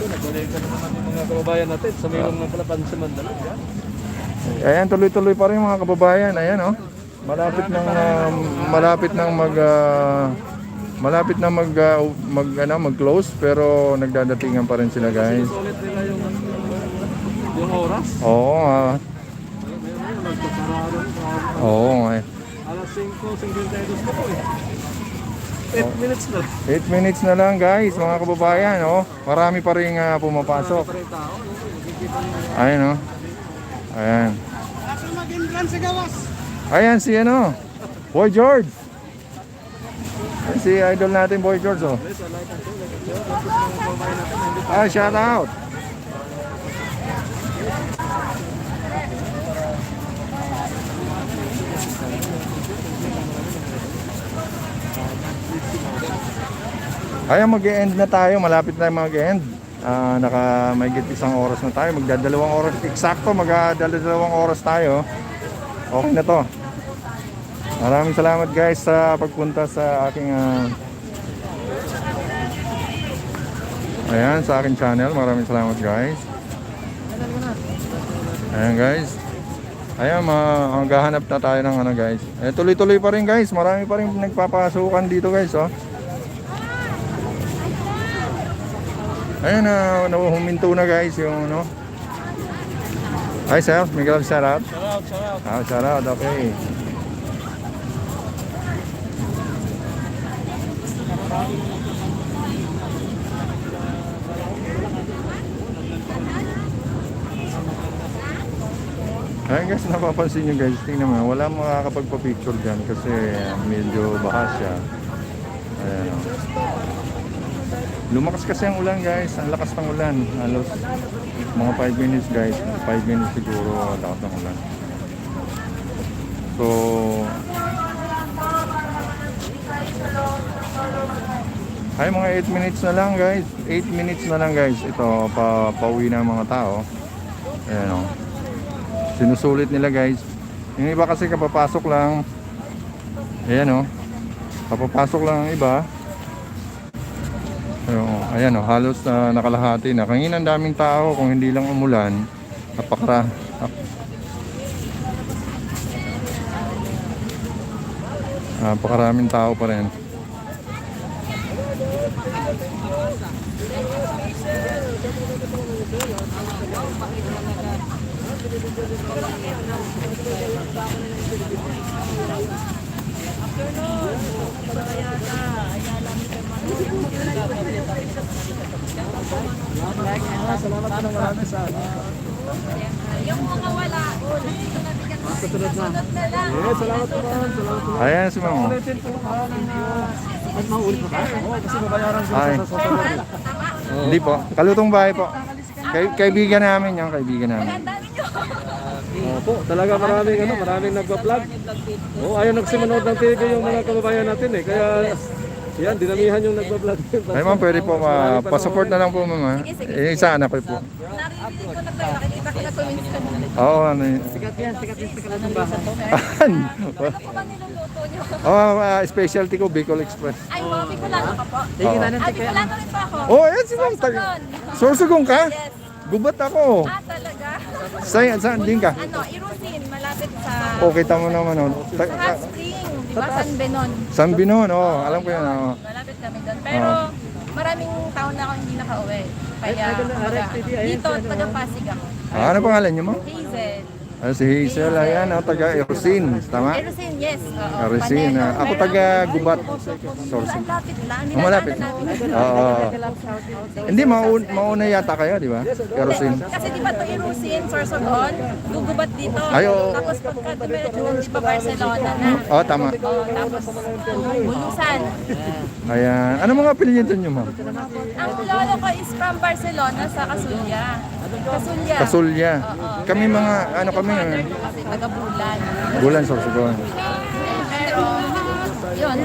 Nagbalik ka naman yung mga kababayan natin sa mayroong ng palapan sa Mandala. Ayan, tuloy-tuloy pa rin mga kababayan. Ayan, oh. Malapit nang mag-close pero nagdadatingan pa rin sila, guys. Ulit nila yung oras. Oo, oo, nga. Alas 5:52 po eh. 8 minutes na. 8 minutes na lang, guys, mga kababayan, oh. Marami pa rin pumapasok. Ayan, oh. Ayan. Ayan si ano, Boy George. Ayan, si idol natin, Boy George, oh. Shout out. Ayan, mag-e-end na tayo. Malapit na mag-e-end. Naka mahigit isang oras na tayo. Magdadalawang oras. Eksakto, magdadalawang oras tayo. Okay na to. Maraming salamat, guys, sa pagpunta sa aking ayan, sa aking channel. Maraming salamat, guys. Ayan, guys. Ayan, maghahanap na tayo ng ano, guys. Tuloy-tuloy pa rin, guys. Marami pa rin nagpapasukan dito, guys, oh. Ayan, huminto na, guys, yung ano. Hi, sir. Miguel, shout out. Shout out, okay. Ayan, guys, napapansin nyo, guys, tingnan mo, wala makakapagpa-picture dyan kasi medyo baha siya. Ayan, oh. Lumakas kasi ang ulan, guys. Ang lakas ng ulan. Halos mga 5 minutes, guys. 5 minutes siguro lakas ng ulan. So, ay mga 8 minutes na lang guys. 8 minutes na lang guys. Ito, pauwi na ang mga tao. Ayan o. Sinusulit nila guys. Yung iba kasi kapapasok lang. Ayan o. Kapapasok lang ang iba. Ayan o, halos nakalahati na. Kanina ang daming tao kung hindi lang umulan. Napakaraming tao pa rin. Salamat po ng marami sa Yung mga wala. Susunod na lang. Yes, salamat po ma'am. Salamat po. Ayan si Ma'am. Ulitin po ba't maulit po ka? Oo, kasi babayaran sila Ay. sa susunod. Hindi po. Kalutong bahay po. Kaibigan namin yan, kaibigan namin. Opo, talaga maraming nagpa-vlog. Oo, ayaw nagsimanood ng TV yung mga kababayan natin eh. Kaya yan, dinamihan yung nagpa-vlog. Ay ma'am, pwede po pa-support na lang po ma'am. Ha? Isa anak ko po. Naririnig ko na tayo, nakikita ko na comments ka na. Oo, ano yun. Sikat ng bahay. Ano po ba niluluto niyo? Oh, specialty ko, Bicol Express. Ay, mga Bicolano ka po. Oo. Bicolano rin po ako. Oh, ayan si ma'am. Sorsogon ka? Yes. Gubat ako. Talaga? Saan din ka? Ano, Irusin, malapit sa O, kita mo naman. Oh. sa Hot Spring, di ba? San Benon. San Binon, oh, alam ko yan. Oh. Malapit kami doon. Pero maraming taon na ako hindi nakauwi. Kaya, dito, taga Pasig ako. Ano pangalan niyo, ma'am? Hazel. Si Hazel, ayan, taga Erosin, tama? Erusin, yes. Oo. Erosin, Panelo. ako Pero, taga Gubat. Sorry. Malapit lang. Oh, malapit. Oo. Hindi, mauna yata kayo, di ba? Erosin. Kasi di ba ito Irusin, Sorsogon, gugubat dito. Ay, oo. Tapos pagka dumiretso nun, di ba Barcelona na? Oh, tama. Tapos Bulusan. Ayan. Ano mga apelyido niyo, ma'am? Ang lolo ko is from Barcelona sa Casulya. Casulya. Kasulya. Oo. Kami mga, ano kami, Father ko kasi taga Bulan. Bulan, Sorsogon. Pero, yun.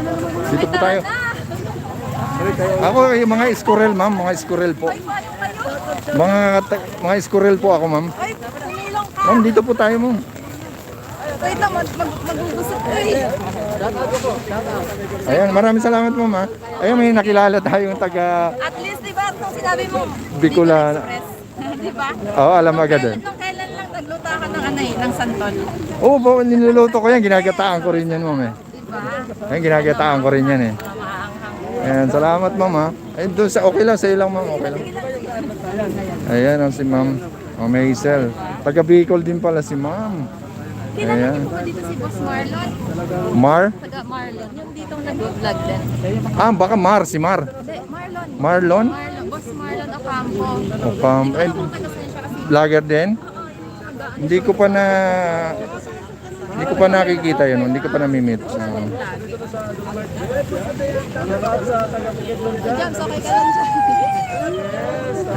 Dito po tayo. Ako, yung mga squirrel, ma'am. Mga squirrel po. Ay, paano kayo? Mga squirrel po ako, ma'am. Ay, tumilong ka. Ma'am, dito po tayo, ma'am. Wait lang, magugusot ko eh. Ayan, maraming salamat, ma'am. Ha? Ayun, may nakilala tayong taga At least, di ba, nung sinabi mo, Bicolano. Express. Di ba? Oo, alam agad eh. Nung kailan lang nagluto ka ng ano eh, ng santol. Oo po, niluluto ko yan. Ginagataan ko rin yan, ma'am. Eh. Di ba? Ayan, ginagataan ko rin yan eh. Maanghang. Ayan, salamat, ma'am. Ha? Ay, doon sa, okay lang, sa'yo lang, ma'am. Okay lang. Ayan, si ma'am. Ma'am Hazel. Taga Bicol din pala si ma'am. Kilala Ayan. niyo po ba dito si Boss Marlon? Mar? Taga Marlon. Yung dito nag-vlog din. Baka Mar, si Mar. Hindi, Marlon. Marlon? Marlon. Boss Marlon Ocampo. Eh, Kung taga saan siya kasi. vlogger din? Hindi ko pa nakikita yun. Hindi ko pa na-meet. Jams, okay ka lang dyan.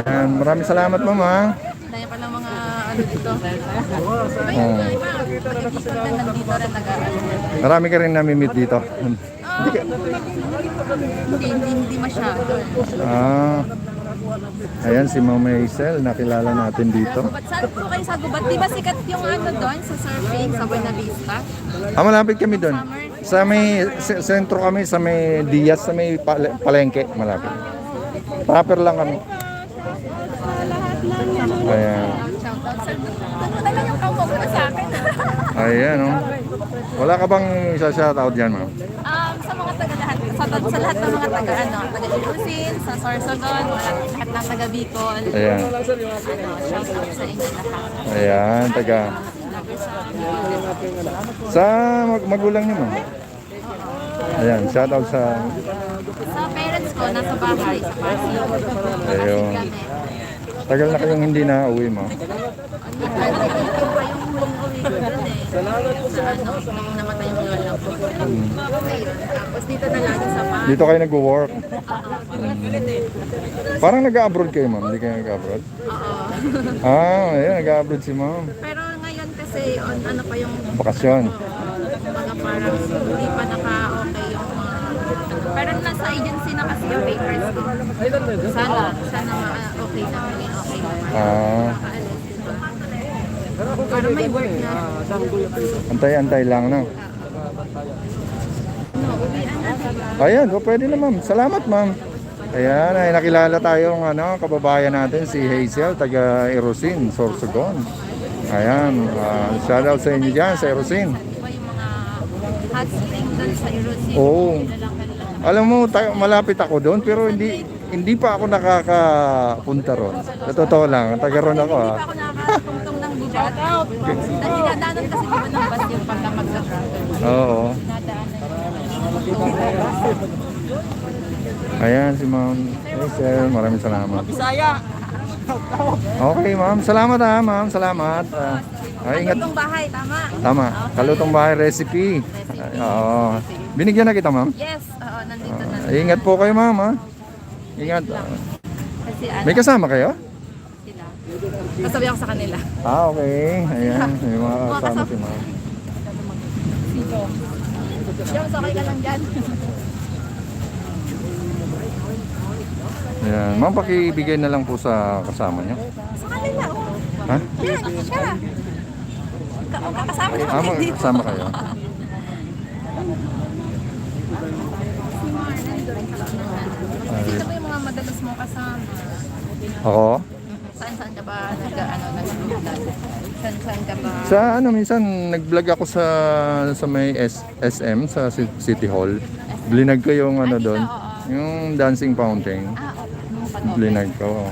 Ayan, maraming salamat, ma'am. Ha? Dahil pa lang mga ano dito. Iba yung Oo. iba. Taga-Bicol na nandito rin nag-aaral. Marami ka rin na-meet dito. Hindi masyado. Ayan si Ma'am Hazel, nakilala natin dito. Gubat, saan po kayo sa Gubat? Di ba sikat yung ano doon sa surfing sa Buena Vista? Malapit kami doon. Sa may sentro kami, sa may Diaz, sa may palengke, malapit. Proper lang kami. Ayan. Shoutout sir. Ano na lang yung kampo ko sa akin? Ayan, oh. Wala ka bang isa-shoutout dyan, ma'am? Sa mga taga-lahat, sa lahat ng mga taga-Ilusin, sa Sorsogon, lahat ng taga-Bicol. Ayan. Shoutout sa inyo lahat. Ayan, taga. Sa magulang niyo, ma'am? Ayan, shoutout sa... Sa parents ko, nasa bahay, sa Pasig. Ayun. Kami. Tagal na kayong hindi na uwi, ma'am. Ito pa yung uwi ko doon eh. Sa ano, nung namatay yung lola ko. Ayun. Tapos dito na lagi sa bahay. Dito kayo nag-work. Parang nag-abroad kayo, ma'am. Hindi kayo nag-abroad? Oo. Ayan, nag-abroad si ma'am. Pero ngayon kasi, ano pa yung... Bakasyon. kumbaga parang hindi pa naka-okay yung parang nasa agency na kasi yung papers ko. Sana okay na, maging okay naman. Nakaalis, diba? Para may work na. Antay-antay lang, no? No, uwian na, diba? Ayan, pwede na ma'am. Salamat ma'am. Ayan, ay nakilala tayong kababayan natin si Hazel, taga Erosin, Sorsogon. Ayan, shout out sa inyo dyan, sa Erosin. Diba yung mga hot spring doon sa Erosin? Oo. Alam mo, malapit ako doon, pero hindi pa ako nakakapunta ron. Sa totoo lang, taga ron ako Hindi pa ako nakakatungtong ng bigat. Dahil dinadaanan kasi diba ng bus yung pagka magsa-travel. Oo. Ayan si Ma'am Hazel, maraming salamat. Bisaya. Okay ma'am, salamat ma'am, salamat. Ingat. Kalutong bahay, tama? Tama, kalutong bahay recipe. Oo. Binigyan na kita ma'am. Yes, oo, nandito na. Ingat po kayo ma'am ha. Ingat. Kasi ano, May kasama kayo? sila. Kasabi ako sa kanila. Okay. Ayan, may mga kasama si ma'am. Yung sakay ka lang dyan. Ayan, ma'am, pakibigay na lang po sa kasama niyo. Sa kanila, oh. Ha? Yan, siya. Magkakasama naman dito. Kasama kayo. Si Mar, nandito rin sa loob. Sino ba yung mga madalas mong kasama? Ako? Saan ka ba nag-vlog? Saan ka ba? Sa minsan nag-vlog ako sa may SM sa City Hall. Blinag ko yung doon, yung dancing fountain. Blinag ko.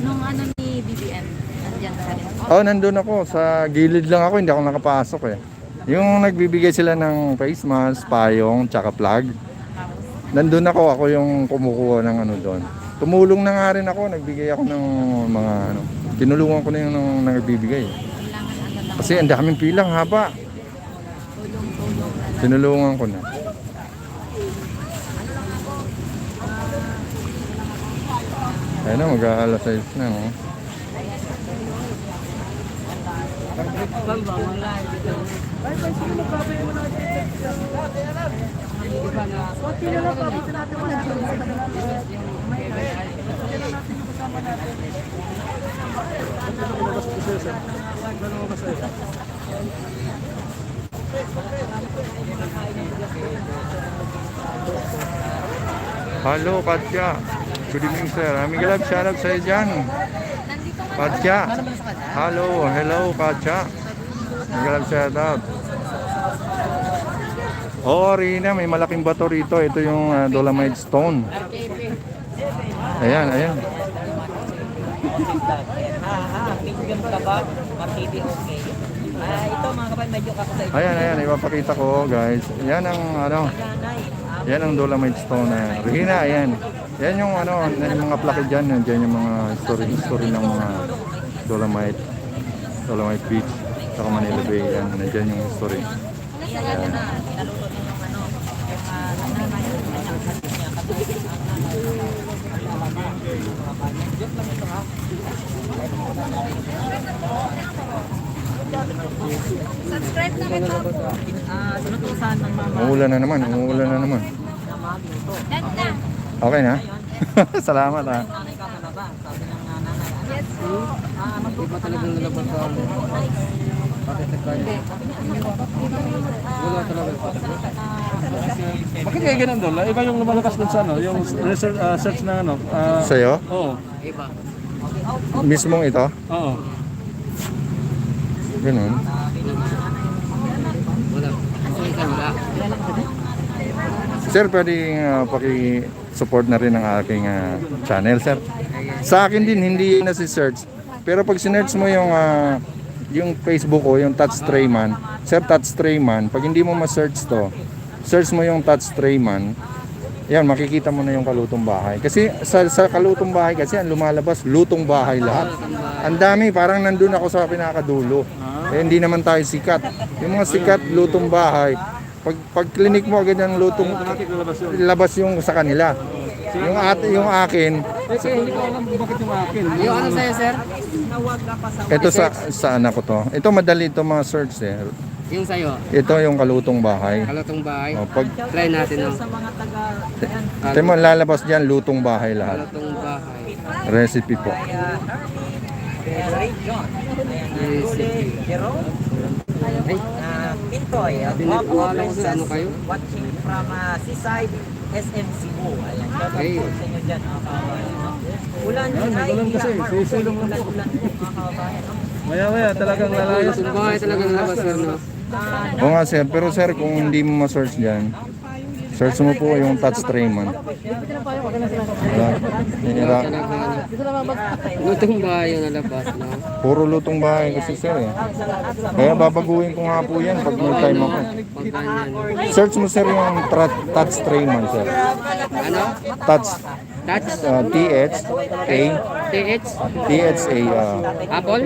Nung ni BBM, nandiyan ka rin. Oh, nandun ako sa gilid lang ako, hindi ako nakapasok eh. Yung nagbibigay sila ng face mask, payong, tsaka plug. Nandun ako yung kumukuha ng doon. Tumulong na nga rin ako, nagbigay ako ng mga tinulungan ko na yung nagbibigay. Kasi ang daming pilang haba. Tinulungan ko na. Ayun na, mag-aalas 6 na. Oh. Hello, Katya. Good evening, sir. Aming galap, shout out sa iyo dyan. Katya. Hello, Katya. Aming galap, shout out. Oo, Rina, may malaking bato rito. Ito yung Dolomite Stone. Ayan. Ito mga kapatid, medyo kakasay. Ayan, ipapakita ko, guys. Yan ang yan ang Dolomite Stone na yan. Rina, ayan. Yan yung yung mga plaque dyan. Yan yung mga history ng mga Dolomite Beach. Saka Manila Bay. Yan, nandiyan yung history. Ayan. Subscribe na kita po. Sinutusan ng mga Umuulan na naman. Ganda. Okay na? Salamat ha. nanay ka na ba? Sabi ng nanay. Yes po. Iba talagang nalaban sa wala talaga. Bakit kaya ganun doon? Iba yung lumalakas doon sa yung search na Sa'yo? Oo. Mismong ito? Oo. Ganun. Sir, pwedeng paki-support na rin ang aking channel, sir. Sa akin din, hindi na si-search. Pero pag sinearch mo yung Facebook ko, yung Touch Strayman, Sir Touch Strayman, pag hindi mo ma-search to, search mo yung Touch Strayman, yan, makikita mo na yung kalutong bahay. Kasi sa kalutong bahay kasi ang lumalabas, lutong bahay lahat. Ang dami, parang nandun ako sa pinakadulo. Eh, hindi naman tayo sikat. Yung mga sikat, lutong bahay, pag clinic mo agad yung lutong, labas yung sa kanila. Yung akin, Kasi hindi ko alam kung bakit yung akin. Yung ano sa'yo, sir? ito sa anak ko to. Ito madali to mga search eh. Yung sa'yo. Ito yung kalutong bahay. Kalotong bahay. O, pag Try natin, no? ito mo lalabas diyan lutong bahay lahat. Kalotong bahay. Recipe po. Ay, Pintoy, Pinagwala ko sa ano kayo? watching from Seaside SM Cebu. Ayan, Okay. sa inyo dyan, mga kababayan. No? Ulan, Ulan kasi, sisilong lang po. Maya-maya talagang lalayas. Kalotong bahay talaga nalabas, sir, no? O nga sir, pero sir kung hindi mo ma-search diyan, search mo po yung touch tray man. Wala. Lutong bahay yung nalabas, no? Puro lutong bahay kasi sir eh. Kaya babaguhin ko nga po yan pag may time ako. Pagkanyan. Search mo sir yung touch tray man sir. Ano? Touch, Touch? T-H-A, TH? T-H-A, Apple?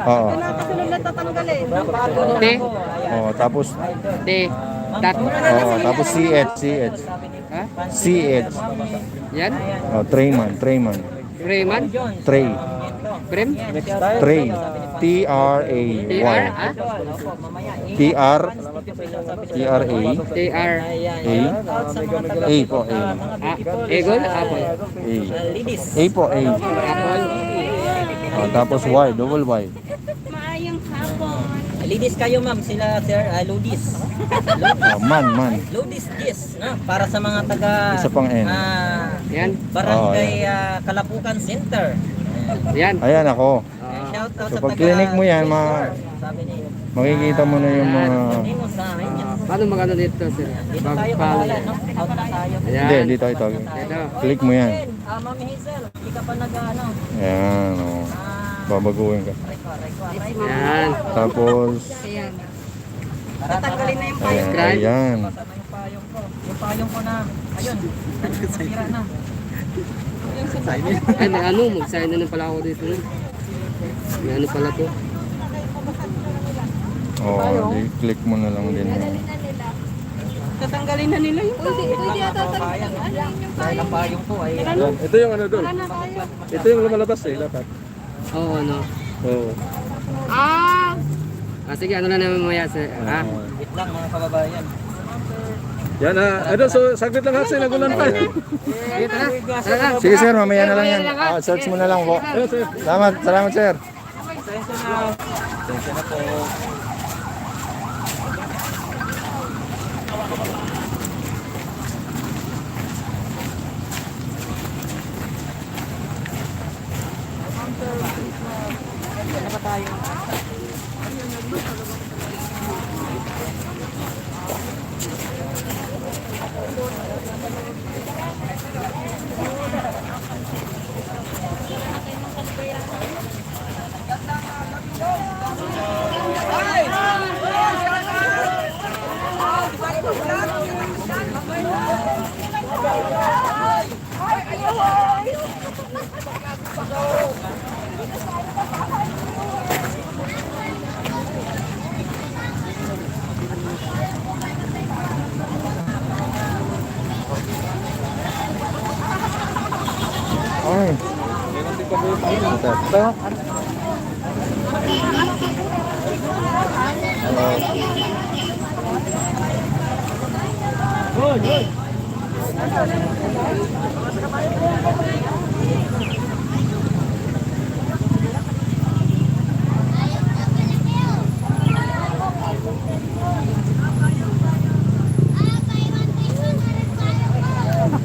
oo. T? Oo, tapos, T? Tat? oo, tapos C-H, Ha? C-H, Yan? Trayman, Rayman? Tray, Prim? Tray, T-R-A-Y, TR? Ah? T-R, T-R-A, TR? A, A po, A, Ah, Eagle? Apple? A, A po, A, Apple? tapos Y, double Y, Maayong hapon. Ladies kayo ma'am, sila sir, Ludis. man, Ludis Gis, no? Para sa mga taga isa pang N. Yan? Barangay Kalapukan Center. Yan? Ayan ako. Shout out So sa pag taga clinic mo yan, sabi ni makikita mo na yung mga, Nino sa amin yan. Paano magano dito, sir? Dito tayo mamaya, no? Out na tayo. hindi, Ayan. dito, ito. Ito. Click mo yan. Mami Hazel, hindi ka pa nag-ano. Ayan, oh. Babaguhin ka. Yan. Tapos, Tatanggalin na yung ayan, ayan. yung payong ko. Yung payong ko na, ayun, nasira na. Ay, may ano, mag-sign na pala ako dito. No? May ano pala to. Oh, i-click mo na lang din. Tatanggalin na nila yung pwede yata Kababayan, no? Dahil ang payong ko ay Yan, ito yung ano doon. Ito yung lumalabas eh, dapat. Oo, ano. Oo. Sige, ano na naman mamaya, sir. Ha? wait lang mga kababayan. Yan ano, so saglit lang kasi nagulan pa. Sige, tara. Tara na. Sige sir, mamaya na lang yan. Search mo na lang po. Salamat sir. Tensya na po. Ay. Ito.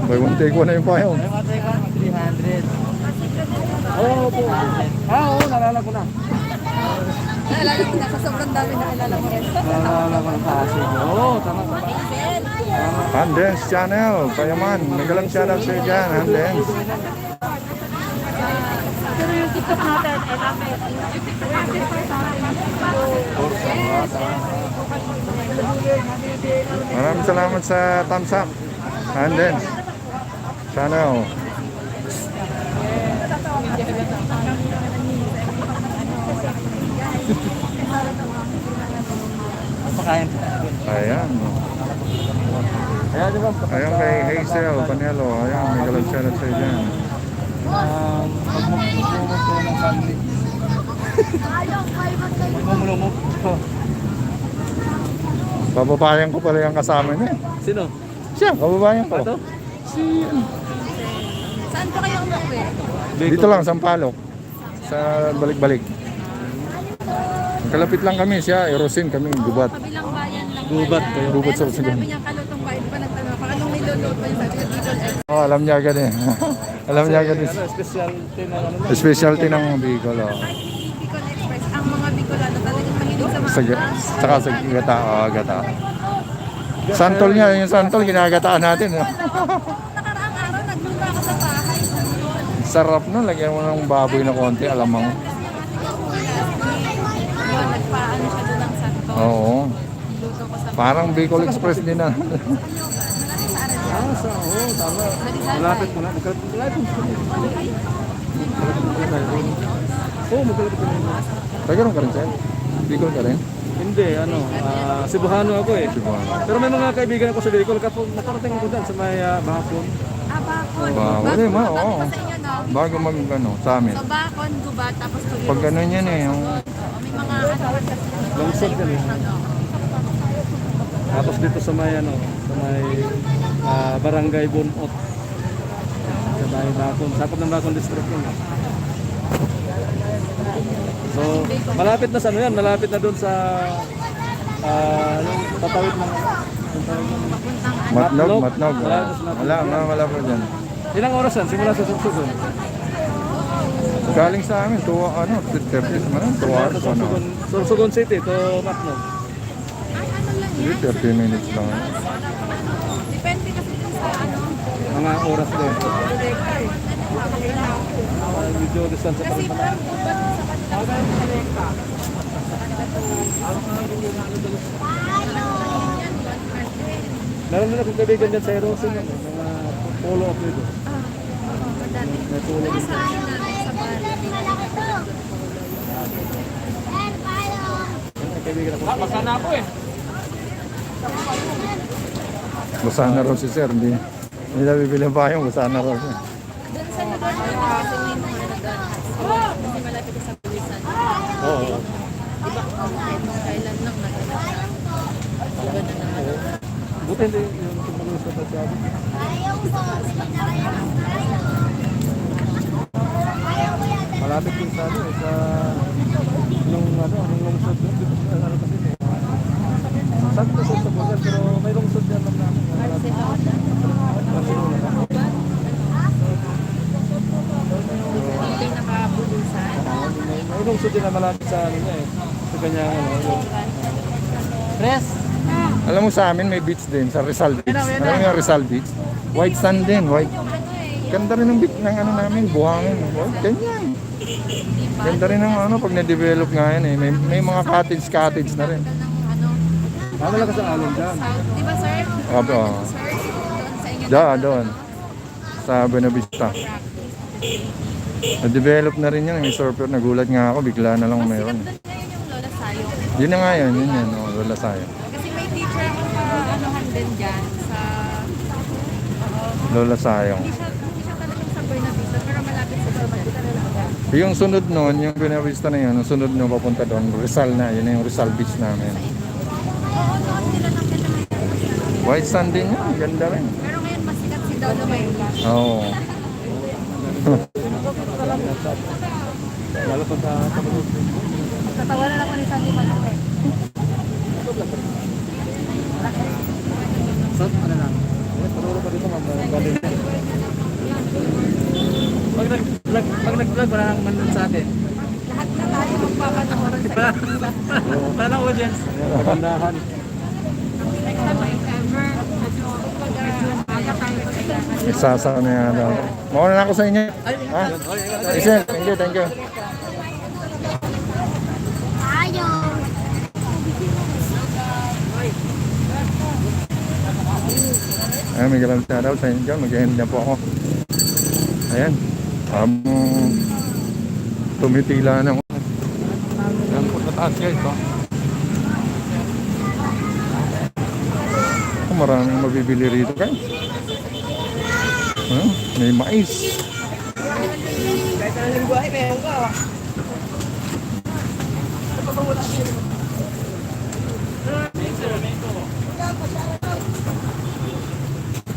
May one take one na yung payong. Oo po. Oo, nalala ko na. Naalala ko na sa sobrang dami na alala mo rin. Nalala ko na kasi. Oo, tama. Handens Channel, Payaman. Nagalang shoutout sa'yo dyan, Handens. Pero yung TikTok natin, ay namin. Maraming salamat sa thumbs up. Handens Channel. Pakain. Ayan. Ayan, niyo ma'am. Ayun kay Hazel Panelo. Ayun, may galap shoutout sa iyo dyan. Magmumulumog ko ng family. Magmumulumog. Bababayan ko pala yung kasama niya. Sino? Siya, kababayan ko. Ito? Saan po kayo umuwi? Dito lang, Sampaloc. Sa balik-balik. Kalapit lang kami siya, Erosin kami, Gubat. Kabilang bayan lang. Gubat kayo. Gubat sa Kaya nung Rosin. sinabi niya kalutong bayan pa nagtanong ako, anong niluluto niya? Sabi ko, Bicol Express. Oh, alam niya agad eh. Alam niya agad eh. Ano, specialty na ano lang. Specialty ng Bicol. Oh. Bicol Express. Ang mga Bicolano talagang mahilig sa mga Sa, saka sa gata, oh, gata. Santol nga, yung santol, ginagataan natin. Oh. nakaraang araw, nagluto ako sa bahay. Sarap na, lagyan mo ng baboy na konti, alamang. Yun, nagpaano siya doon ng santo. Oo. Luto ko sa Parang Bicol Express din na. Tama. Malapit mo na. Malapit mo na. Oo, magkalapit mo na. Tagaroon ka rin, Sel? Bicol ka rin? Hindi, ano, Cebuano ako eh. Cebuano. Pero may mga kaibigan ako sa Bicol, nakarating ako dyan sa may Bakon. Bakon. Wow, Bago ano yun, po oo. sa inyo, no? Bago mag, ano, sa amin. So, Bakon, Gubat, tapos Tuloy. Pag ganun yan eh, yung May mga Lungsod ka rin. Tapos dito sa may, ano, sa may Barangay Bunot. Sa may Bakon, sakop ng Bakon District yun. So, malapit na sa ano yan, malapit na doon sa yung tatawid ng matnog, matnog. Malapit na. Wala pa dyan. Ilang oras yan? Simula sa Sursugon? Galing sa amin, 2 ano, 30 man, 2 hours, ano. Sursugon City to Macno. Hindi, 30 minutes lang. Depende kasi kung sa ano. Mga oras din. Medyo distansya pa Kasi rin. from Gubat sa kanila. Meron din akong kaibigan dyan sa Erosin yan. Mga polo of nito. May polo dito. Sa amin namin sa Bali. May kaibigan ako. Masana ako eh. Basa na raw si Sir, hindi na bibili pa yung basa na raw siya. Doon sa lugar namin kasi may mga ano doon. Kasi malapit sa Bulisan. Oo. Diba kahit nung kailan lang nagano siya. Talaga na ano. Buti hindi yung tumulong sa tasyado. Malapit din sa ano eh, sa nung lungsod doon. Ano kasi eh. Sabi ko sa Bogas, pero may lungsod yan lang namin. Barcelona. Barcelona. Hindi nakabulisan. May lungsod din na malapit sa ano niya eh. Sa kanyang ano. Press. Alam mo sa amin may beach din, sa Rizal Beach. Alam mo yung Rizal Beach? White sand din, white. Ganda rin ng beach ng ano namin, buhangin. White, ganyan. Ganda rin ng ano, pag na-develop nga yan eh. May mga cottage na rin. Ano lang sa alon dyan? Di ba sir? Opo. Sir, doon sa inyo. Doon. Sa Buena Vista. Na-develop na rin yan. May surfer, nagulat nga ako, bigla na lang mayroon. Doon ngayon yung Lola Sayo. Yun na nga yan, yun yan. Oh, wala sayo. Kasi may teacher ako sa anuhan din dyan. Sa... Lola Sayong. Hindi siya talagang sa Buena Vista, pero malapit sa Buena Vista talaga. Yung sunod nun, yung Buena Vista na yun, yung sunod nun papunta doon, Rizal na, yun na yung Rizal Beach namin. Oo, noon nila ng ganda ngayon. White sand din yun, ganda rin. Pero ngayon masikat si Dolomite. Oo. Lalo pa sa kapatid. Tatawanan ako ni Sandy Manate. Saan? Ano lang? Panuro pa dito mga galing. Pag nag-vlog, parang manon sa atin. Lahat na tayo magpapanoran sa kanila. Parang audience. Pagandahan. Next time if ever, aga tayo kailangan. Isasa na yan. Mauna na ako sa inyo. Ha? Isel, thank you, thank you. Ayan, may galang shoutout sa inyo dyan. Mag-end na po ako. Ayan. Tumitila na ako. Ayan po sa taas guys. Oh. maraming mabibili rito guys. May mais. Kahit anong buhay, meron ka.